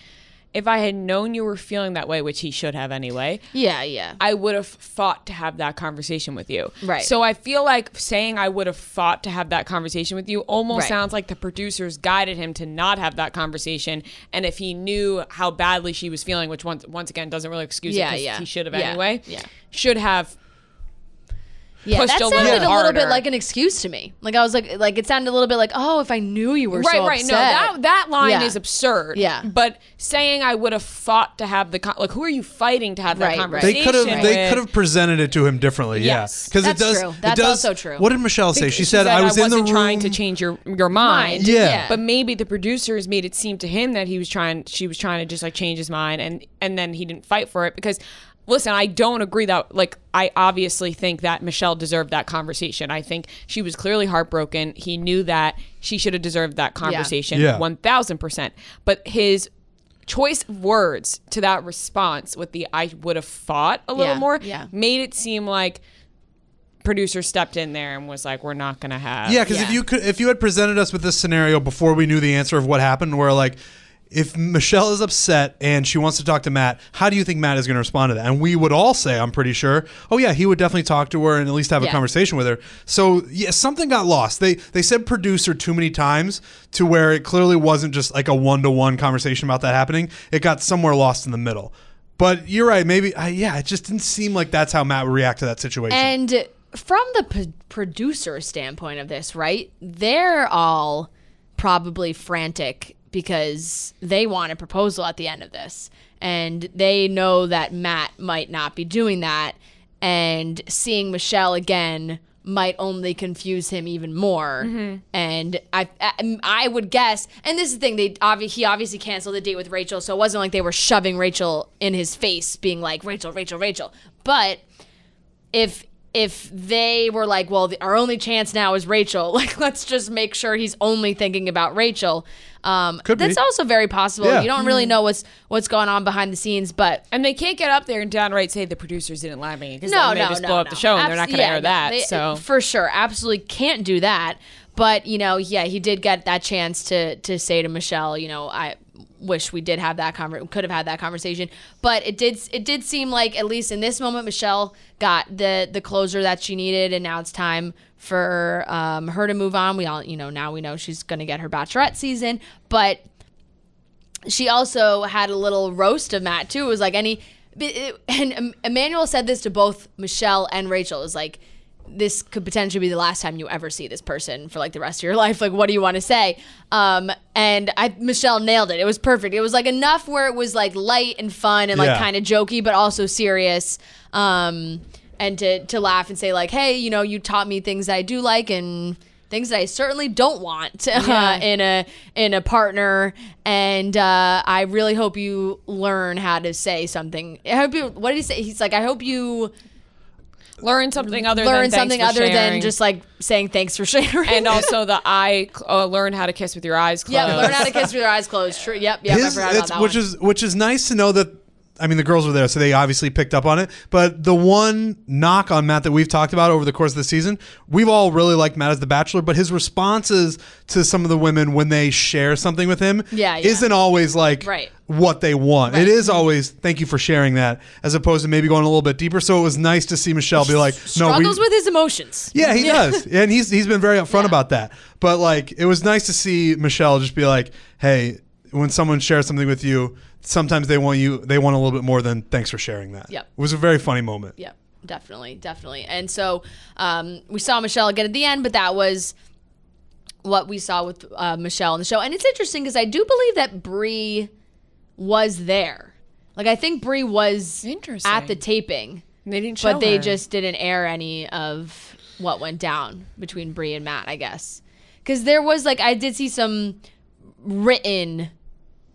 if I had known you were feeling that way, which he should have anyway, I would have fought to have that conversation with you. Right. So I feel like saying I would have fought to have that conversation with you almost sounds like the producers guided him to not have that conversation. And if he knew how badly she was feeling, which once again doesn't really excuse it, because he should have anyway, should have pushed that a little sounded a little bit harder. like an excuse to me. Like I was like it sounded a little bit like, oh, if I knew you were so upset. No, that line is absurd. Yeah. But saying I would have fought to have like, who are you fighting to have that conversation? They could have presented it to him differently. Yes. Because true. That's also true. What did Michelle say? She said I wasn't trying to change your mind. Yeah. But maybe the producers made it seem to him that she was trying to just like change his mind, and then he didn't fight for it because. Listen, I don't agree that, like, I obviously think that Michelle deserved that conversation. I think she was clearly heartbroken. He knew that she should have deserved that conversation 1,000%. But his choice of words to that response with the I would have fought a little more made it seem like producer stepped in there and was like, we're not going to have. Yeah, because if you had presented us with this scenario before we knew the answer of what happened, where like, if Michelle is upset and she wants to talk to Matt, how do you think Matt is going to respond to that? And we would all say, I'm pretty sure, oh yeah, he would definitely talk to her and at least have a conversation with her. So yeah, something got lost. They said producer too many times to where it clearly wasn't just like a one-to-one conversation about that happening. It got somewhere lost in the middle. But you're right. Maybe, it just didn't seem like that's how Matt would react to that situation. And from the producer standpoint of this, right, they're all probably frantic because they want a proposal at the end of this. And they know that Matt might not be doing that. And seeing Michelle again might only confuse him even more. Mm-hmm. And I would guess, and this is the thing, he obviously canceled the date with Rachel, so it wasn't like they were shoving Rachel in his face, being like, Rachel, Rachel, Rachel. But if they were like, well, our only chance now is Rachel, like, let's just make sure he's only thinking about Rachel. That's also very possible. Yeah. You don't really know what's going on behind the scenes, and they can't get up there and downright say the producers didn't lie to me, because then they just blow up the show, and they're not going to air that. So for sure, absolutely can't do that. But he did get that chance to say to Michelle, I wish we could have had that conversation. But it did seem like, at least in this moment, Michelle got the closure that she needed, and now it's time for her to move on. We all, now we know she's going to get her Bachelorette season, but she also had a little roast of Matt too. It was like and Emmanuel said this to both Michelle and Rachel. It was like, this could potentially be the last time you ever see this person for like the rest of your life. Like, what do you want to say? And Michelle nailed it. It was perfect. It was like enough where it was like light and fun and like kind of jokey, but also serious. And to laugh and say like, hey, you taught me things that I do like and things that I certainly don't want in a partner. And I really hope you learn how to say something. What did he say? He's like, I hope you learn something other than just like saying thanks for sharing. And also learn how to kiss with your eyes closed. Yeah, learn how to kiss with your eyes closed. True. Yep. I forgot about that which is nice to know that. I mean, the girls were there, so they obviously picked up on it. But the one knock on Matt that we've talked about over the course of the season, we've all really liked Matt as the Bachelor, but his responses to some of the women when they share something with him isn't always like what they want. Right. It is always, thank you for sharing that, as opposed to maybe going a little bit deeper. So it was nice to see Michelle be like, struggles with his emotions. Yeah, he does. And he's been very upfront about that. But like, it was nice to see Michelle just be like, hey, when someone shares something with you, sometimes they want a little bit more than thanks for sharing that. Yep. It was a very funny moment. Yep, definitely. And so we saw Michelle again at the end, but that was what we saw with Michelle in the show. And it's interesting because I do believe that Bree was there. Like, I think Bree was at the taping. They didn't show but they just didn't air any of what went down between Bree and Matt, I guess. Because there was, like, I did see some written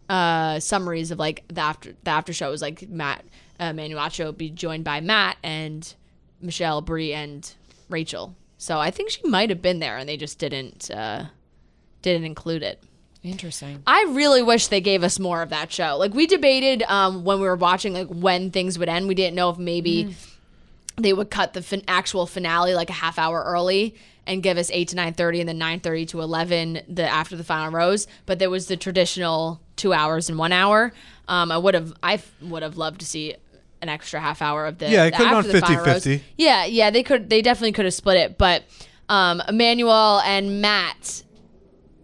summaries of like the after show. It was like Matt Manuacho be joined by Matt and Michelle, Bree, and Rachel. So I think she might have been there, and they just didn't include it. Interesting. I really wish they gave us more of that show. Like, we debated when we were watching, like, when things would end. We didn't know if maybe they would cut the actual finale like a half hour early and give us 8 to 9:30 and then 9:30 to 11 after the final rose. But there was the traditional 2 hours and 1 hour. I would have loved to see an extra half hour of the it could have gone 50-50. Yeah, they definitely could have split it. But Emmanuel and Matt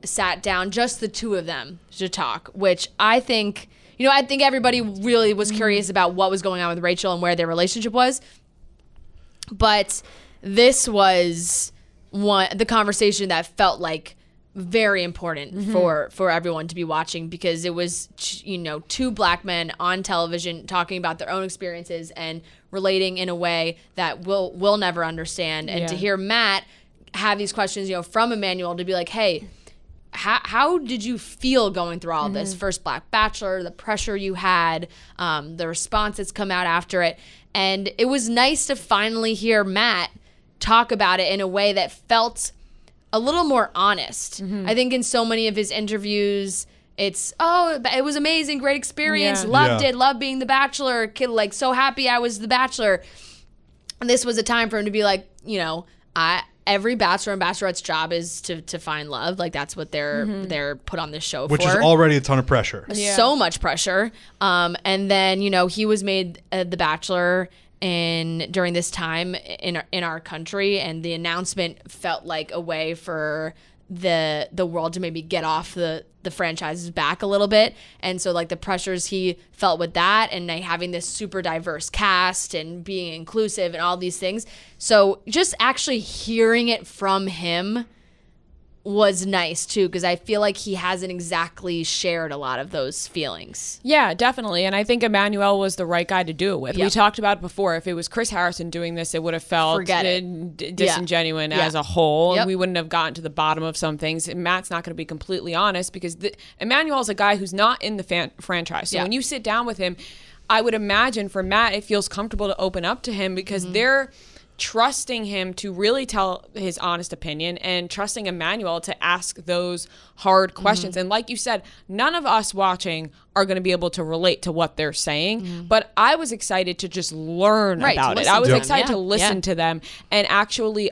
sat down, just the two of them, to talk, which I think everybody really was curious about what was going on with Rachel and where their relationship was. But this was the conversation that felt like very important for everyone to be watching, because it was, two black men on television talking about their own experiences and relating in a way that we'll never understand. And to hear Matt have these questions, from Emmanuel, to be like, hey, how did you feel going through all of this? First Black Bachelor, the pressure you had, the response that's come out after it. And it was nice to finally hear Matt talk about it in a way that felt a little more honest. I think in so many of his interviews, it's, it was amazing, great experience, loved it, loved being the Bachelor, kid, like, so happy I was the Bachelor. And this was a time for him to be like, every bachelor and bachelorette's job is to find love. Like that's what they're put on this show which for. Which is already a ton of pressure. So much pressure. And then, he was made the Bachelor during this time in our country, and the announcement felt like a way for the world to maybe get off the franchise's back a little bit. And so like the pressures he felt with that, and like having this super diverse cast and being inclusive and all these things. So just actually hearing it from him was nice too, because I feel like he hasn't exactly shared a lot of those feelings. Yeah, definitely. And I think Emmanuel was the right guy to do it with. Yep. We talked about it before. If it was Chris Harrison doing this, it would have felt disingenuous as a whole. Yep. We wouldn't have gotten to the bottom of some things. And Matt's not going to be completely honest, because Emmanuel's a guy who's not in the franchise. So when you sit down with him, I would imagine for Matt, it feels comfortable to open up to him, because they're trusting him to really tell his honest opinion, and trusting Emmanuel to ask those hard questions. And like you said, none of us watching are going to be able to relate to what they're saying, but I was excited to just learn about it. I was excited to listen to them and actually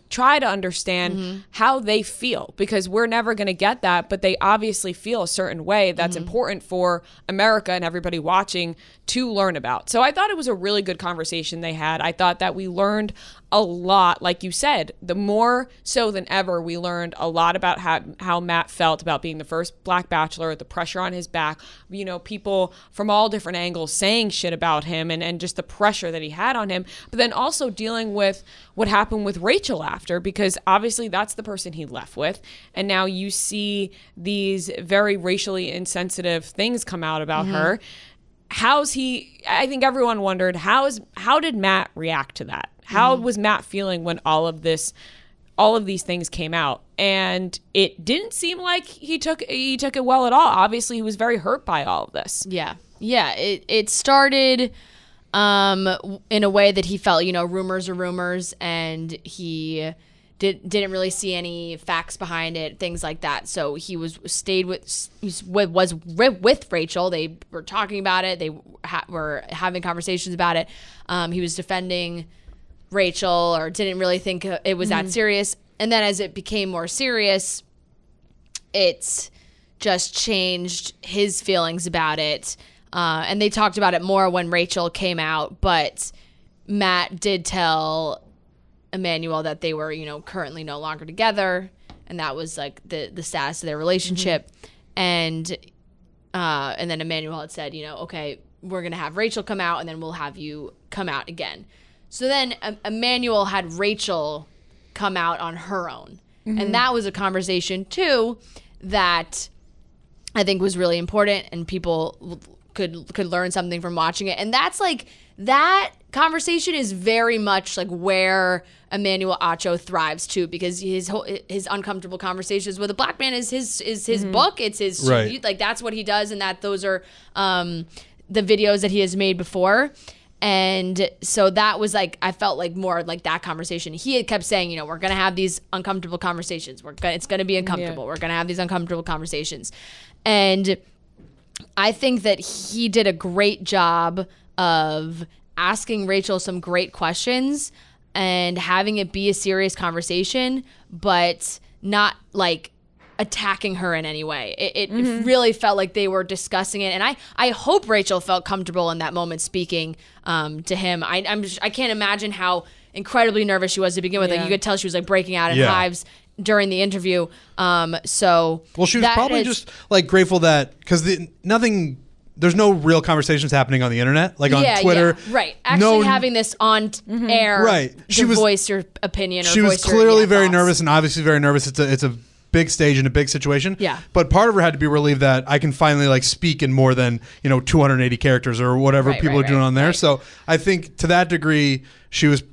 try to understand how they feel, because we're never going to get that, but they obviously feel a certain way that's important for America and everybody watching to learn about. So I thought it was a really good conversation they had. I thought that we learned a lot. Like you said, the more so than ever, we learned a lot about how Matt felt about being the first Black Bachelor, the pressure on his back, people from all different angles saying shit about him, and just the pressure that he had on him. But then also dealing with what happened with Rachel after, because obviously that's the person he left with. And now you see these very racially insensitive things come out about her. I think everyone wondered, how did Matt react to that? How was Matt feeling when all of these things came out? And it didn't seem like he took it well at all. Obviously, he was very hurt by all of this. Yeah. It started in a way that he felt, rumors are rumors, and he didn't really see any facts behind it, things like that. So he was with Rachel. They were talking about it. They were having conversations about it. He was defending Rachel, or didn't really think it was that serious. And then as it became more serious, it's just changed his feelings about it. And they talked about it more when Rachel came out, but Matt did tell Emmanuel that they were, currently no longer together, and that was like the status of their relationship. And then Emmanuel had said, okay, we're gonna have Rachel come out, and then we'll have you come out again. So then Emmanuel had Rachel come out on her own, and that was a conversation too that I think was really important, and people could learn something from watching it. And that's like, that conversation is very much like where Emmanuel Acho thrives too, because his uncomfortable conversations with a black man is his book. It's his like, that's what he does, and that those are the videos that he has made before. And so that was like, I felt like more like that conversation. He had kept saying, we're going to have these uncomfortable conversations. It's going to be uncomfortable. Yeah. We're going to have these uncomfortable conversations. And I think that he did a great job of asking Rachel some great questions and having it be a serious conversation, but not like attacking her in any way. It really felt like they were discussing it, and I hope Rachel felt comfortable in that moment speaking to him. I can't imagine how incredibly nervous she was to begin with. Like, you could tell she was like breaking out in hives during the interview. So she was probably just like grateful that, because there's no real conversations happening on the internet, like on Twitter. Yeah, right. Actually having this on air, right? Voice your opinion. She was clearly very nervous, and obviously very nervous. It's a big stage and a big situation. Yeah. But part of her had to be relieved that I can finally like speak in more than 280 characters or whatever people are doing on there. Right. So I think to that degree, she was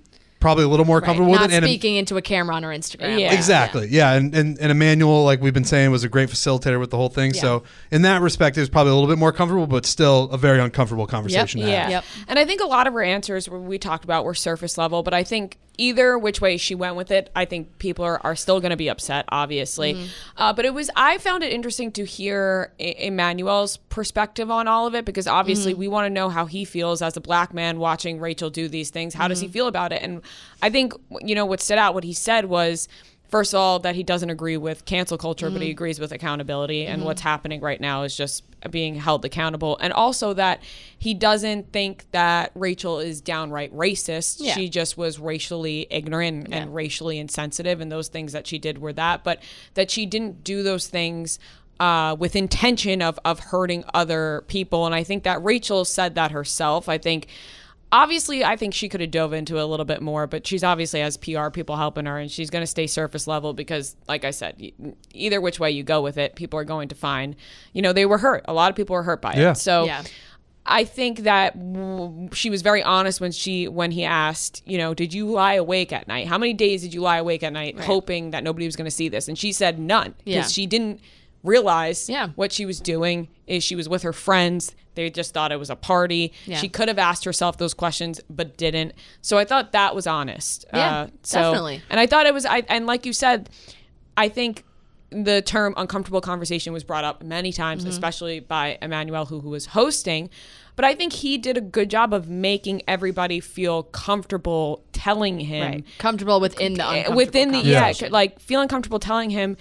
probably a little more comfortable with it. Not speaking into a camera on her Instagram. Yeah. Exactly. Yeah. And Emmanuel, like we've been saying, was a great facilitator with the whole thing. Yeah. So in that respect, it was probably a little bit more comfortable, but still a very uncomfortable conversation to have. And I think a lot of her answers we talked about were surface level, but I think either which way she went with it, I think people are still going to be upset, obviously. But I found it interesting to hear Emmanuel's perspective on all of it, because obviously we want to know how he feels as a black man watching Rachel do these things. How does he feel about it? And I think, what stood out, what he said was, first of all, that he doesn't agree with cancel culture, but he agrees with accountability. And what's happening right now is just being held accountable. And also that he doesn't think that Rachel is downright racist. Yeah. She just was racially ignorant and racially insensitive. And those things that she did were that. But that she didn't do those things with intention of hurting other people. And I think that Rachel said that herself. Obviously, I think she could have dove into it a little bit more, but she's obviously has PR people helping her, and she's going to stay surface level because, like I said, either which way you go with it, people are going to find, they were hurt. A lot of people were hurt by it. So I think that she was very honest when he asked, did you lie awake at night? How many days did you lie awake at night hoping that nobody was going to see this? And she said none, because she didn't realize what she was doing is she was with her friends. They just thought it was a party. She could have asked herself those questions, but didn't. So I thought that was honest. Definitely. And I thought it was, and like you said, I think the term uncomfortable conversation was brought up many times, especially by Emmanuel, who was hosting. But I think he did a good job of making everybody feel comfortable telling him. Comfortable within the uncomfortable like feeling comfortable telling him,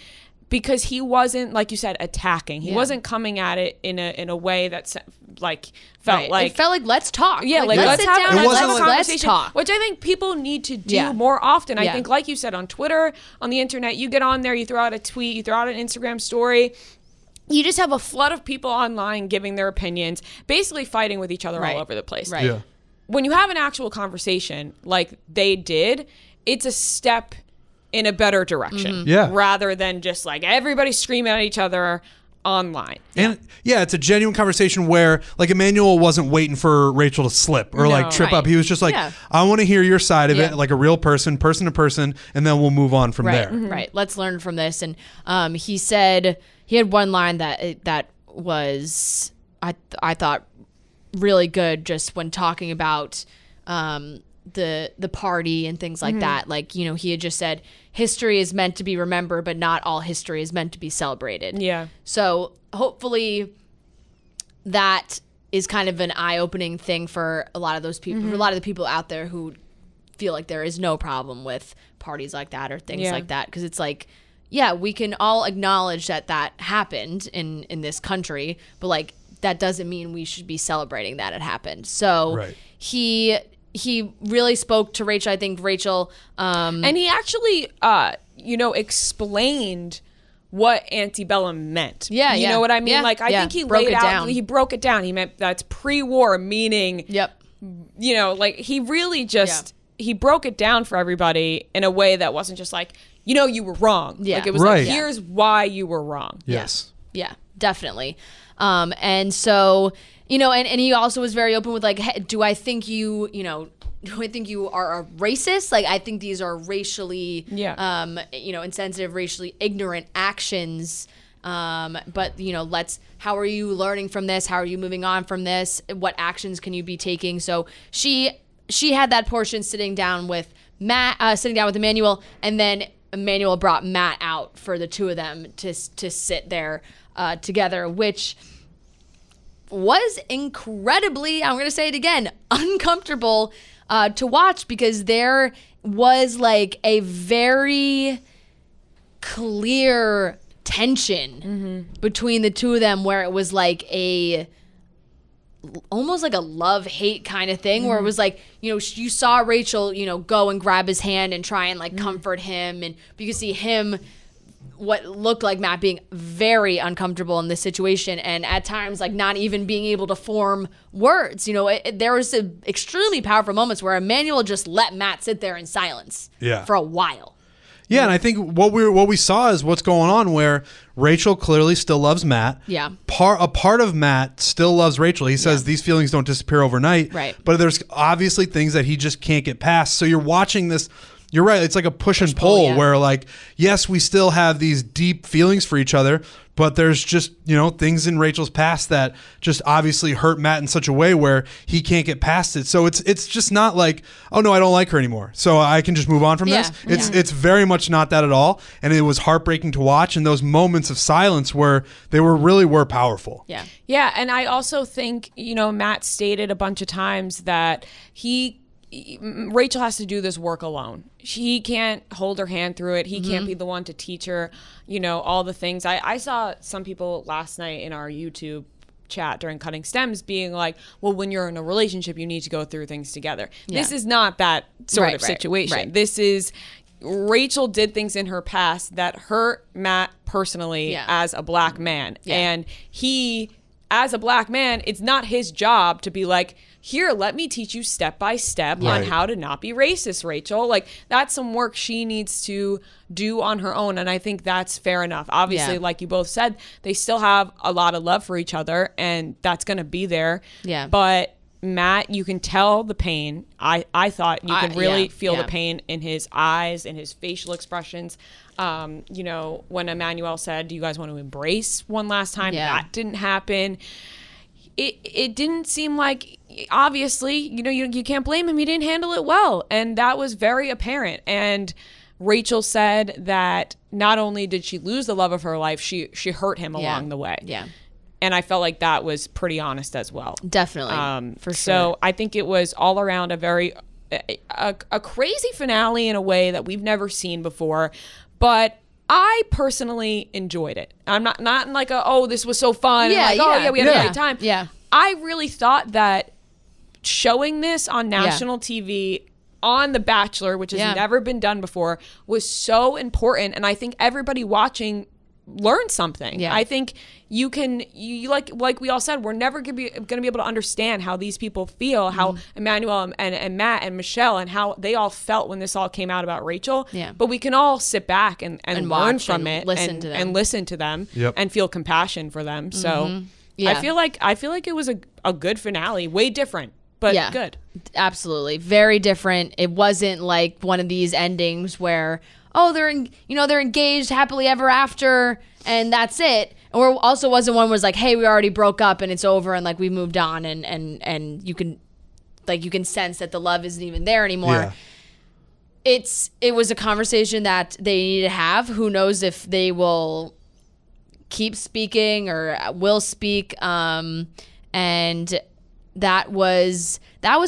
because he wasn't, like you said, attacking. He wasn't coming at it in a way that felt like it felt like, let's talk. Yeah, let's have a conversation. Let's talk. Which I think people need to do more often. I think, like you said, on Twitter, on the internet, you get on there, you throw out a tweet, you throw out an Instagram story. You just have a flood of people online giving their opinions, basically fighting with each other all over the place. Right. Yeah. When you have an actual conversation like they did, it's a step in a better direction, rather than just like everybody screaming at each other online. And it's a genuine conversation where like Emmanuel wasn't waiting for Rachel to slip or trip up. He was just like, I want to hear your side of it, like a real person to person, and then we'll move on from there. Right. Let's learn from this. And he said he had one line that was I thought really good, just when talking about the party and things like that. Like, he had just said, history is meant to be remembered, but not all history is meant to be celebrated. Yeah. So hopefully that is kind of an eye-opening thing for a lot of those people, for a lot of the people out there who feel like there is no problem with parties like that or things like that. Because it's like, we can all acknowledge that happened in this country, but like that doesn't mean we should be celebrating that it happened. So he really spoke to Rachel. I think Rachel... and he actually, explained what antebellum meant. Yeah, you know what I mean? Yeah, like, I think he laid out... He broke it down. He meant that's pre-war, meaning... like, he really just... He broke it down for everybody in a way that wasn't just like, you were wrong. Yeah. Like, it was like, here's why you were wrong. Yes. Yeah, definitely. And so... and he also was very open with like, hey, do I think you are a racist? Like, I think these are racially, insensitive, racially ignorant actions. But how are you learning from this? How are you moving on from this? What actions can you be taking? So she had that portion sitting down with Emmanuel, and then Emmanuel brought Matt out for the two of them to sit there together, which was incredibly, I'm going to say it again, uncomfortable to watch, because there was like a very clear tension between the two of them, where it was like almost like a love-hate kind of thing, where it was like, you saw Rachel, go and grab his hand and try and like comfort him, and you could see him, what looked like Matt, being very uncomfortable in this situation, and at times like not even being able to form words. There was extremely powerful moments where Emmanuel just let Matt sit there in silence for a while. Yeah, and I think what we saw is what's going on, where Rachel clearly still loves Matt. Yeah. A part of Matt still loves Rachel. He says these feelings don't disappear overnight. Right. But there's obviously things that he just can't get past. So you're watching this. You're right. It's like a push and pull where, like, yes, we still have these deep feelings for each other, but there's just, things in Rachel's past that just obviously hurt Matt in such a way where he can't get past it. So it's just not like, oh no, I don't like her anymore, so I can just move on from this. It's very much not that at all. And it was heartbreaking to watch. And those moments of silence were powerful. Yeah. Yeah. And I also think, Matt stated a bunch of times that Rachel has to do this work alone. He can't hold her hand through it. He can't be the one to teach her, all the things. I saw some people last night in our YouTube chat during Cutting Stems being like, well, when you're in a relationship, you need to go through things together. Yeah. This is not that sort of situation. Right. This is, Rachel did things in her past that hurt Matt personally as a black man. Yeah. And he, as a black man, it's not his job to be like, here, let me teach you step by step on how to not be racist, Rachel. Like, that's some work she needs to do on her own. And I think that's fair enough. Obviously, like you both said, they still have a lot of love for each other, and that's going to be there. Yeah. But Matt, you can tell the pain. I thought you could really feel the pain in his eyes, in his facial expressions. When Emmanuel said, do you guys want to embrace one last time? That didn't happen. It didn't seem like, obviously, you can't blame him. He didn't handle it well. And that was very apparent. And Rachel said that not only did she lose the love of her life, she hurt him along the way. Yeah. And I felt like that was pretty honest as well. Definitely. For sure. So I think it was all around a crazy finale in a way that we've never seen before. But I personally enjoyed it. I'm not in like this was so fun. We had a great time. Yeah. I really thought that showing this on national TV on The Bachelor, which has never been done before, was so important. And I think everybody watching learned something. Yeah. I think you like we all said, we're never gonna be able to understand how these people feel, how Emmanuel and Matt and Michelle and how they all felt when this all came out about Rachel. Yeah. But we can all sit back and learn from it and listen to them and feel compassion for them. So I feel like it was a good finale, way different, but good. Absolutely. Very different. It wasn't like one of these endings where they're engaged happily ever after and that's it. Or also wasn't one was like, hey, we already broke up and it's over and like we moved on and you can sense that the love isn't even there anymore. Yeah. It was a conversation that they needed to have. Who knows if they will keep speaking or will speak. And that was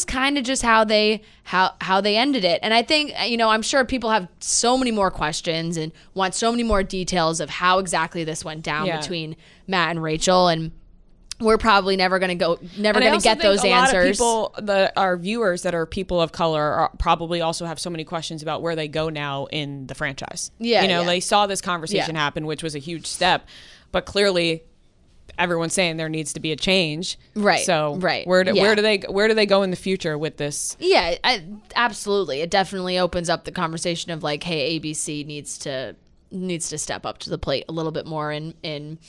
kind of just how they ended it. And I think, I'm sure people have so many more questions and want so many more details of how exactly this went down between Matt and Rachel. And we're probably never going to get those answers. A lot of people, our viewers that are people of color, probably also have so many questions about where they go now in the franchise. Yeah, they saw this conversation happen, which was a huge step, but clearly everyone's saying there needs to be a change. Right. So where do they go in the future with this? Yeah, absolutely. It definitely opens up the conversation of like, hey, ABC needs to step up to the plate a little bit more in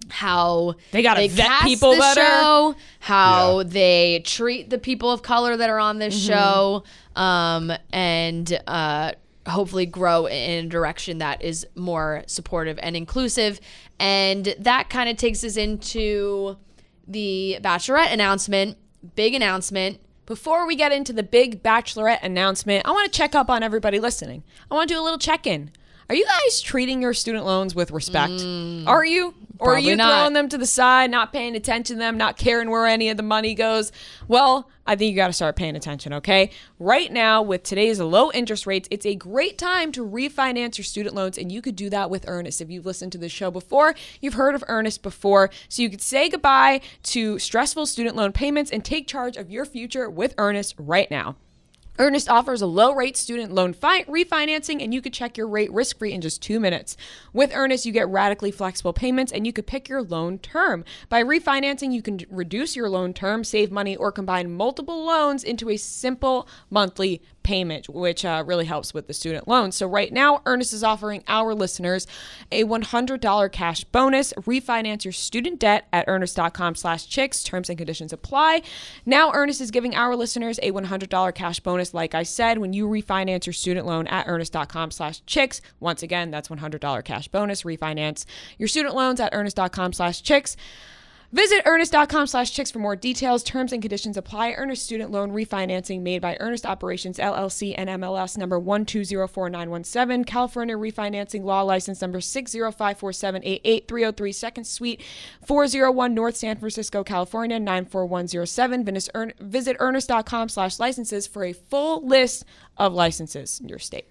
how they gotta vet people better, show, how they treat the people of color that are on this show, and hopefully grow in a direction that is more supportive and inclusive. And that kind of takes us into the Bachelorette announcement, big announcement. Before we get into the big Bachelorette announcement, I want to check up on everybody listening. I want to do a little check-in. Are you guys treating your student loans with respect? Are you? Or are you throwing them to the side, not paying attention to them, not caring where any of the money goes? Well, I think you got to start paying attention, okay? Right now, with today's low interest rates, it's a great time to refinance your student loans, and you could do that with Earnest. If you've listened to this show before, you've heard of Earnest before, so you could say goodbye to stressful student loan payments and take charge of your future with Earnest right now. Earnest offers a low-rate student loan refinancing, and you could check your rate risk-free in just 2 minutes. With Earnest, you get radically flexible payments, and you could pick your loan term. By refinancing, you can reduce your loan term, save money, or combine multiple loans into a simple monthly payment, which really helps with the student loan. So right now, Earnest is offering our listeners a $100 cash bonus. Refinance your student debt at earnest.com/chicks. Terms and conditions apply. Now, Earnest is giving our listeners a $100 cash bonus bonus, like I said, when you refinance your student loan at earnest.com/chicks. Once again, that's $100 cash bonus. Refinance your student loans at earnest.com/chicks. Visit earnest.com/chicks for more details. Terms and conditions apply. Earnest student loan refinancing made by Earnest Operations LLC and MLS number 1204917. California refinancing law license number 6054788, 303 2nd Suite, 401 North San Francisco, California 94107. Visit earnest.com/licenses for a full list of licenses in your state.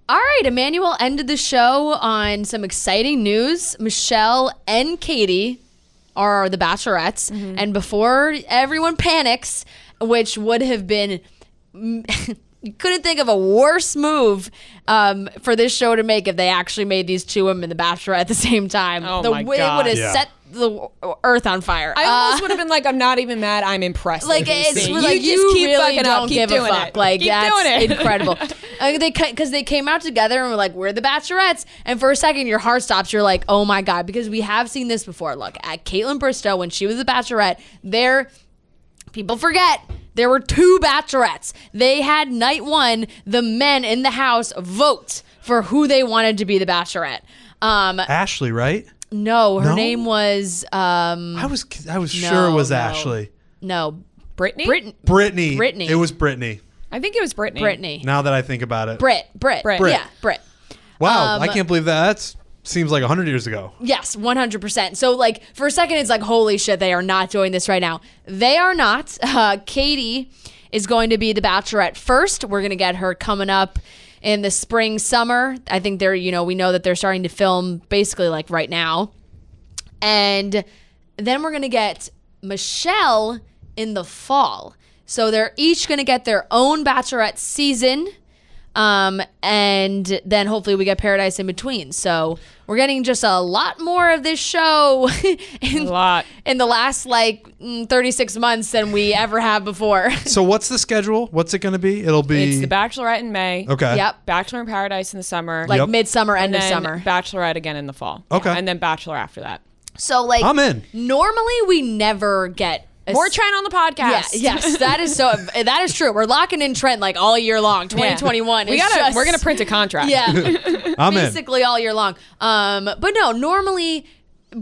All right, Emmanuel ended the show on some exciting news. Michelle and Katie are the Bachelorettes. And before everyone panics, which would have been, you couldn't think of a worse move for this show to make if they actually made these two women the Bachelorette at the same time. Oh my God. It would have set the earth on fire. I almost would have been like, I'm not even mad, I'm impressed. Like, it's like you you just keep really fucking up, don't keep give a doing fuck. it. Like, Keep that's doing it. incredible. Because they came out together and were like, we're the Bachelorettes. And for a second, your heart stops. You're like, oh my God, because we have seen this before. Look, at Caitlin Bristow, when she was the Bachelorette, people forget, there were two Bachelorettes. They had night one, the men in the house vote for who they wanted to be the Bachelorette. Ashley, right? No, her No? name was I was sure it was no. Ashley. no, Brittany? Brittany. Brittany. It was Brittany. I think it was Brittany. Brittany. Now that I think about it. Brit. Brit. Yeah, Brit. Wow, I can't believe that. Seems like 100 years ago. Yes, 100%. So, like, for a second, it's like, holy shit, they are not doing this right now. They are not. Katie is going to be the Bachelorette first. We're going to get her coming up in the spring, summer. I think we know that they're starting to film basically like right now. And then we're going to get Michelle in the fall. So they're each going to get their own Bachelorette season. And then hopefully we get Paradise in between. So we're getting just a lot more of this show in the last 36 months than we ever have before. So what's the schedule? What's it going to be? It'll be... It's the Bachelorette in May. Okay. Yep. Bachelor in Paradise in the summer. Midsummer, end of then summer. Bachelorette again in the fall. Okay. And then Bachelor after that. So I'm in. Normally we never get More Trent on the podcast. Yes, that is true. We're locking in Trent all year long. 2021. Yeah. We're gonna print a contract. Yeah. I'm in. Basically all year long. But no, normally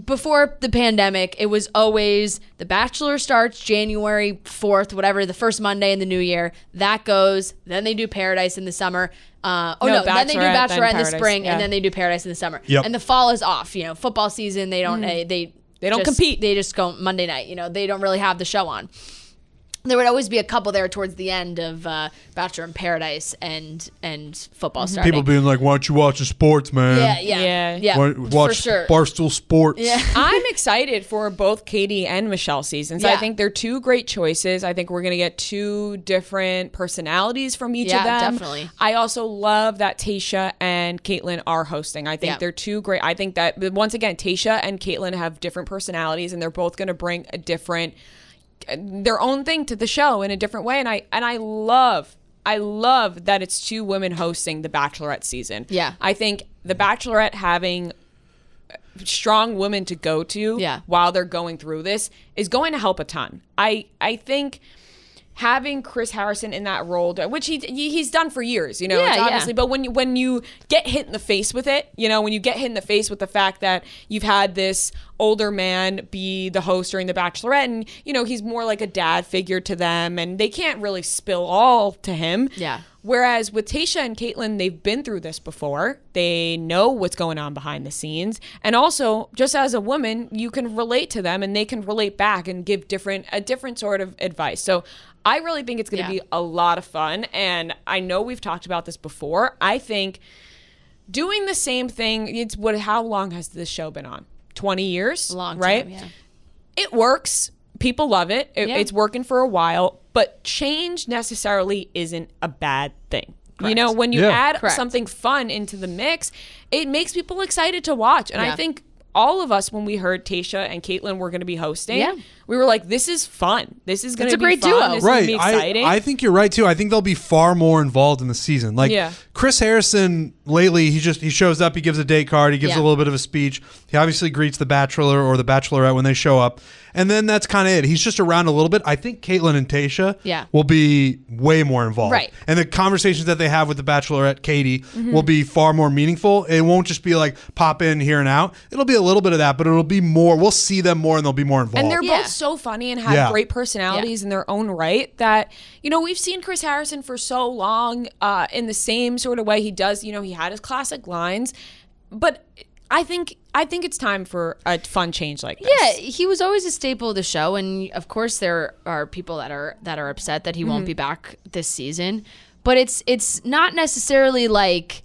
before the pandemic, it was always The Bachelor starts January 4th, whatever, the first Monday in the new year. That goes. Then they do Paradise in the summer. Then they do Bachelorette in the spring, and then they do Paradise in the summer. Yep. And the fall is off. Football season. They don't. They don't compete. They just go Monday night. They don't really have the show on. There would always be a couple there towards the end of Bachelor in Paradise and football starting. People being like, "Why aren't you watching sports, man?" Yeah. Watch for sure. Barstool Sports. Yeah. I'm excited for both Katie and Michelle seasons. Yeah. I think they're two great choices. I think we're going to get two different personalities from each of them. Yeah, definitely. I also love that Tayshia and Caitlin are hosting. I think they're two great. I think that, once again, Tayshia and Caitlin have different personalities, and they're both going to bring their own thing to the show in a different way. And I love that it's two women hosting the Bachelorette season. Yeah. I think the Bachelorette having strong women to go to while they're going through this is going to help a ton. I think having Chris Harrison in that role, which he's done for years, it's obviously, but when you get hit in the face with it, when you get hit in the face with the fact that you've had this older man be the host during the Bachelorette, and he's more like a dad figure to them, and they can't really spill all to him. Yeah. Whereas with Tayshia and Caitlin, they've been through this before. They know what's going on behind the scenes. And also, just as a woman, you can relate to them and they can relate back and give a different sort of advice. So I really think it's going to be a lot of fun. And I know we've talked about this before. I think doing the same thing, how long has this show been on? 20 years? A long time, right? yeah. It works. People love it. It's working for a while. But change necessarily isn't a bad thing. Correct. When you add Correct. something fun into the mix, it makes people excited to watch. And I think all of us, when we heard Tayshia and Caitlin were going to be hosting, we were like, this is fun. This is going to be great fun. duo. This is Right. going to be exciting. I think you're right, too. I think they'll be far more involved in the season. Chris Harrison lately he shows up, he gives a date card, he gives a little bit of a speech. He obviously greets the bachelor or the bachelorette when they show up. And then that's kind of it. He's just around a little bit. I think Caitlyn and Tayshia will be way more involved. Right. And the conversations that they have with the bachelorette, Katie, will be far more meaningful. It won't just be like pop in here and out. It'll be a little bit of that, but it'll be more. We'll see them more and they'll be more involved. And they're both so funny and have great personalities in their own right that, you know, we've seen Chris Harrison for so long in the same sort of way he does. You know, he had his classic lines, but I think it's time for a fun change like this. Yeah, he was always a staple of the show, and of course there are people that are upset that he won't be back this season. But it's not necessarily like,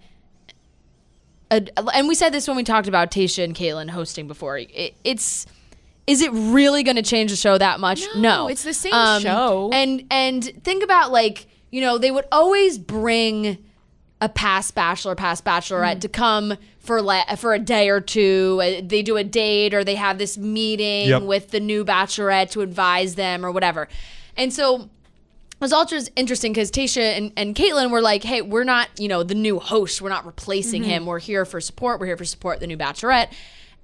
and we said this when we talked about Tayshia and Caitlyn hosting before. Is it really going to change the show that much? No, it's the same show. And think about, like, you know, they would always bring a past bachelor, past bachelorette to come for a day or two. They do a date or they have this meeting with the new bachelorette to advise them or whatever. And so it was also interesting because Tayshia and Caitlyn were like, hey, we're not, you know, the new host. We're not replacing him. We're here for support. We're here for support the new bachelorette.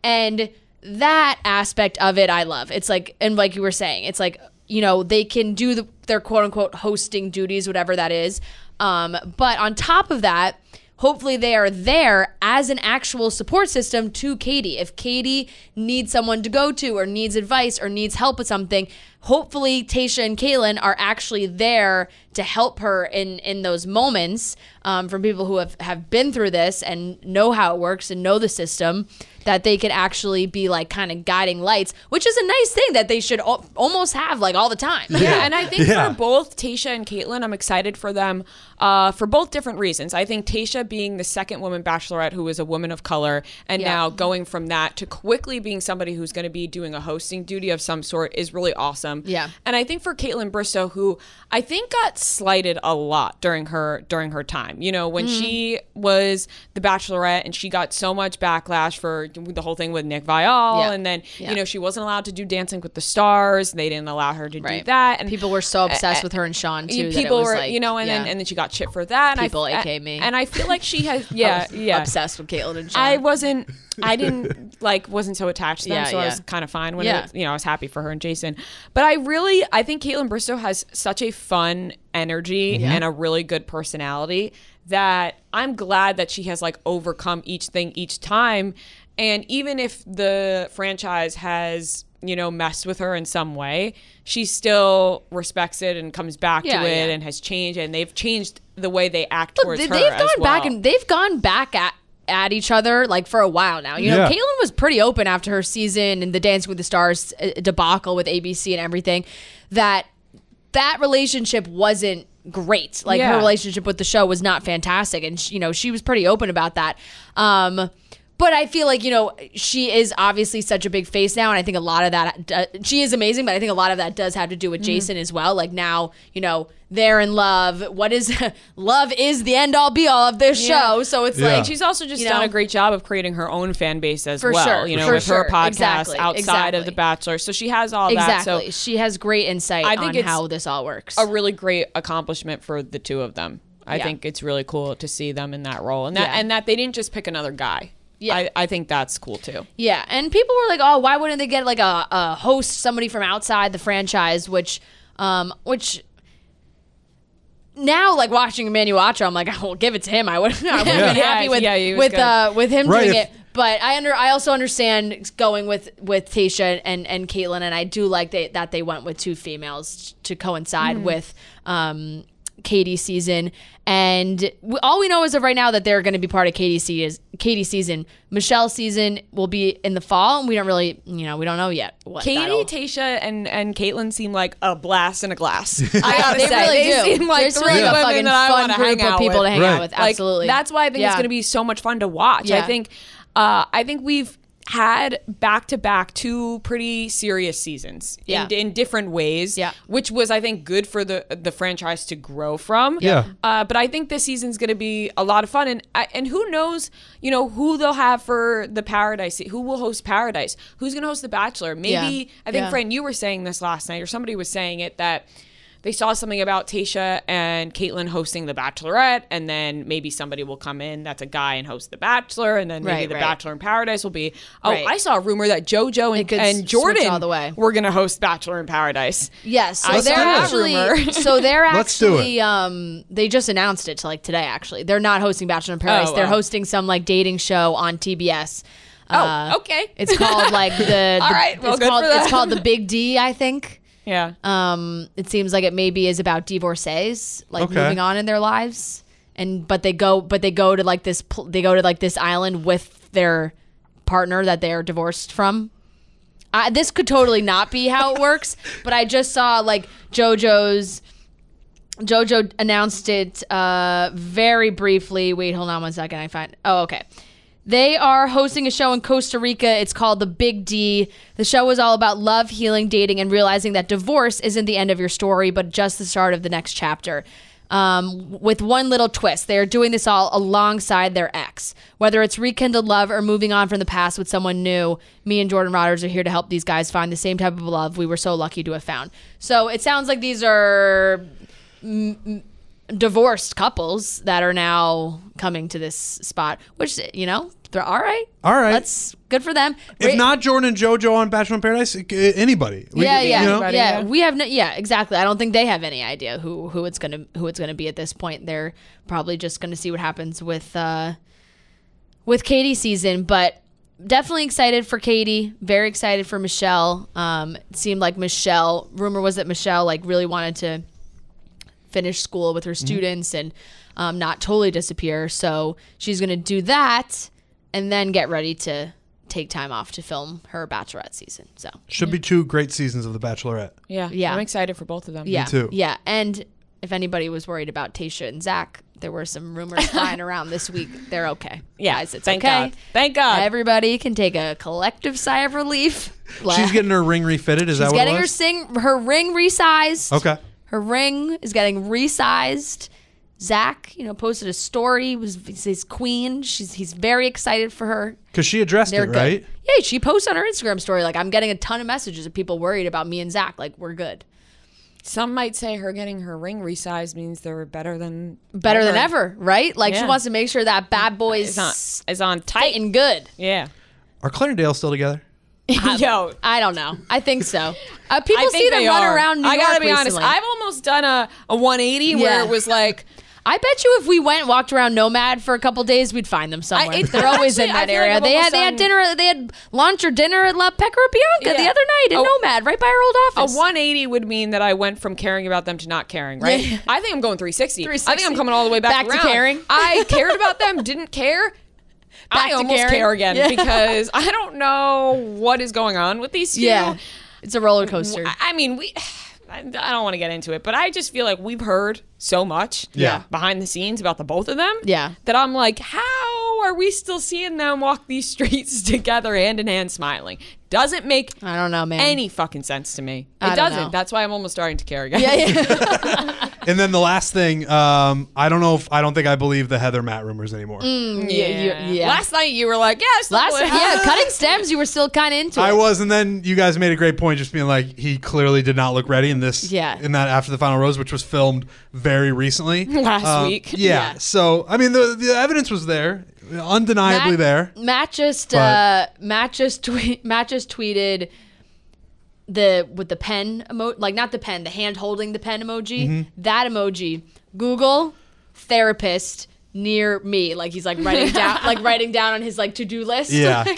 And that aspect of it I love. It's like, and like you were saying, it's like, you know, they can do their quote unquote hosting duties, whatever that is. But on top of that, hopefully they are there as an actual support system to Katie. If Katie needs someone to go to or needs advice or needs help with something, hopefully Tayshia and Caitlyn are actually there to help her in those moments, from people who have been through this and know how it works and know the system, that they could actually be like kind of guiding lights, which is a nice thing that they should almost have like all the time. Yeah, and I think for both Tayshia and Caitlyn, I'm excited for them for both different reasons. I think Tayshia being the second woman bachelorette who is a woman of color, and now going from that to quickly being somebody who's going to be doing a hosting duty of some sort is really awesome. Yeah. And I think for Caitlyn Bristowe, who I think got slighted a lot during her time, you know, when she was the bachelorette and she got so much backlash for the whole thing with Nick Viall, and then you know, she wasn't allowed to do Dancing with the Stars. They didn't allow her to do that, and people were so obsessed with her and Sean too. People were, like, you know, and then she got shit for that. People, aka me, and I feel like she has, obsessed with Caitlyn and Sean. I wasn't so attached to them, so I was kind of fine when it, you know, I was happy for her and Jason. But I think Caitlyn Bristowe has such a fun energy and a really good personality that I'm glad that she has like overcome each thing each time. And even if the franchise has, you know, messed with her in some way, she still respects it and comes back to it and has changed, and they've changed the way they act towards her as well. They've gone back at each other like for a while now. You know, Caitlyn was pretty open after her season and the Dancing with the Stars debacle with ABC and everything that relationship wasn't great. Like her relationship with the show was not fantastic, and you know, she was pretty open about that. But I feel like, you know, she is obviously such a big face now, and I think a lot of that, she is amazing, but I think a lot of that does have to do with Jason as well. Like now, you know, they're in love. Love is the end all be all of this show. So it's like, she's also just done a great job of creating her own fan base as for well. Sure, you know, with her podcast outside of The Bachelor. So she has all that. So she has great insight on how this all works. A really great accomplishment for the two of them. I think it's really cool to see them in that role, and that they didn't just pick another guy. Yeah, I think that's cool too. Yeah, and people were like, "Oh, why wouldn't they get like a host, somebody from outside the franchise?" Which now, like watching Emmanuel Acho, I'm like, "I will give it to him." I would have been happy with him doing it. But I also understand going with Tayshia and Caitlyn, and I do like that they went with two females to coincide with Katie's season. And all we know as of right now that they're going to be part of Katie's season. Michelle's season will be in the fall, and we don't really, you know, we don't know yet. Katie, Tayshia, and Caitlyn seem like a blast in a glass. I gotta say, really they seem like they're three really women that I want to hang out people with. to hang out with. Absolutely, like, that's why I think it's going to be so much fun to watch. I think we've had back-to-back two pretty serious seasons in different ways, which was, I think, good for the franchise to grow from. But I think this season's going to be a lot of fun, and who knows, you know, who they'll have for the Paradise, who will host Paradise, who's going to host The Bachelor. Maybe, I think, Fran, you were saying this last night, or somebody was saying it, that they saw something about Tayshia and Caitlyn hosting The Bachelorette, and then maybe somebody will come in that's a guy and host The Bachelor, and then maybe The Bachelor in Paradise will be. Oh, I saw a rumor that JoJo and Jordan all the way. were going to host Bachelor in Paradise. Yes, so I they're saw that actually rumor. so they're Let's do actually they just announced it like today. Actually, they're not hosting Bachelor in Paradise. They're hosting some like dating show on TBS. Okay. It's called like the all right. Well, it's called The Big D, I think. Yeah. It seems like it maybe is about divorcees, like moving on in their lives, but they go to like this island with their partner that they are divorced from. This could totally not be how it works, but I just saw like JoJo announced it very briefly. Wait, hold on one second. Okay. They are hosting a show in Costa Rica. It's called The Big D. The show is all about love, healing, dating, and realizing that divorce isn't the end of your story, but just the start of the next chapter. With one little twist. They are doing this all alongside their ex. Whether it's rekindled love or moving on from the past with someone new, me and Jordan Rodgers are here to help these guys find the same type of love we were so lucky to have found. So it sounds like these are divorced couples that are now coming to this spot, which, you know, they're all right. All right. That's good for them. If not Jordan and JoJo on Bachelor in Paradise, anybody. Yeah. We have exactly. I don't think they have any idea who it's gonna be at this point. They're probably just gonna see what happens with Katie's season, but definitely excited for Katie. Very excited for Michelle. It seemed like rumor was that Michelle like really wanted to finish school with her students and not totally disappear. So she's gonna do that and then get ready to take time off to film her Bachelorette season. So should be 2 great seasons of The Bachelorette. Yeah. I'm excited for both of them. Yeah. Me too. Yeah. And if anybody was worried about Tayshia and Zach, there were some rumors flying around this week. They're okay. Yeah, guys, it's thank okay. God. Thank God. Everybody can take a collective sigh of relief. She's getting her ring refitted. Is that what it was? She's getting her ring resized. Okay. Her ring is getting resized. Zach, posted a story. He's his queen. He's very excited for her. Because she addressed it, right? Yeah, she posted on her Instagram story, like, I'm getting a ton of messages of people worried about me and Zach. Like, we're good. Some might say her getting her ring resized means they're better than ever, right? Like, she wants to make sure that bad boy is on tight and good. Yeah. Are Claire and Dale still together? Yo, I don't know. I think so. People see them run around New York. I gotta be recently. honest. I've almost done a 180 where it was like, I bet you if we went and walked around Nomad for a couple days, we'd find them somewhere. They're always in that area. They had dinner. They had lunch or dinner at La Pecora Bianca the other night in Nomad, right by our old office. A 180 would mean that I went from caring about them to not caring, right? Yeah. I think I'm going 360. I think I'm coming all the way back around. To caring. I cared about them, didn't care. I almost care again because I don't know what is going on with these two. Yeah, it's a roller coaster. I mean, I don't want to get into it, but I just feel like we've heard so much behind the scenes about the both of them that I'm like, how are we still seeing them walk these streets together hand in hand smiling? Doesn't make I don't know, man. any fucking sense to me. It doesn't. Know. That's why I'm almost starting to care again. Yeah. And then the last thing, I don't think I believe the Heather Matt rumors anymore. Yeah. Last night you were like, cutting stems. You were still kind of into it. I was, and then you guys made a great point, just being like, he clearly did not look ready in this. Yeah. In that After the Final Rose, which was filmed very recently, last week. Yeah. So I mean, the evidence was there, undeniably there. Matt just tweeted with the pen emoji, like not the pen, the hand holding the pen emoji. Mm-hmm. That emoji. Google therapist near me, like he's like writing down on his like to-do list. Yeah. I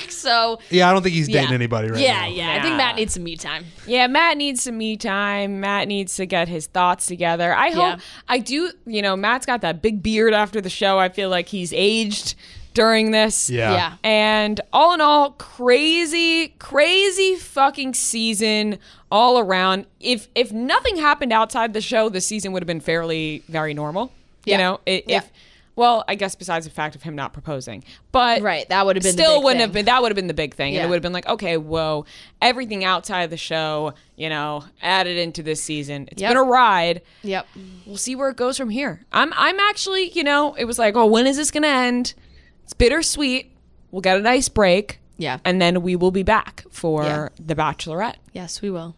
don't think he's dating anybody right now. Yeah. I think Matt needs some me time. Yeah, Matt needs some me time. Matt needs to get his thoughts together. I hope I do. Matt's got that big beard after the show. I feel like he's aged during this. Yeah. And all in all, crazy fucking season all around. If nothing happened outside the show, the season would have been very normal. Well, I guess besides the fact of him not proposing, but that would have been still the big wouldn't thing. have been. That would have been the big thing, Yeah. and it would have been like, okay, whoa, everything outside of the show, added into this season. It's been a ride. Yep. We'll see where it goes from here. I'm actually, it was like, oh, when is this gonna end? It's bittersweet. We'll get a nice break. Yeah. And then we will be back for The Bachelorette. Yes, we will.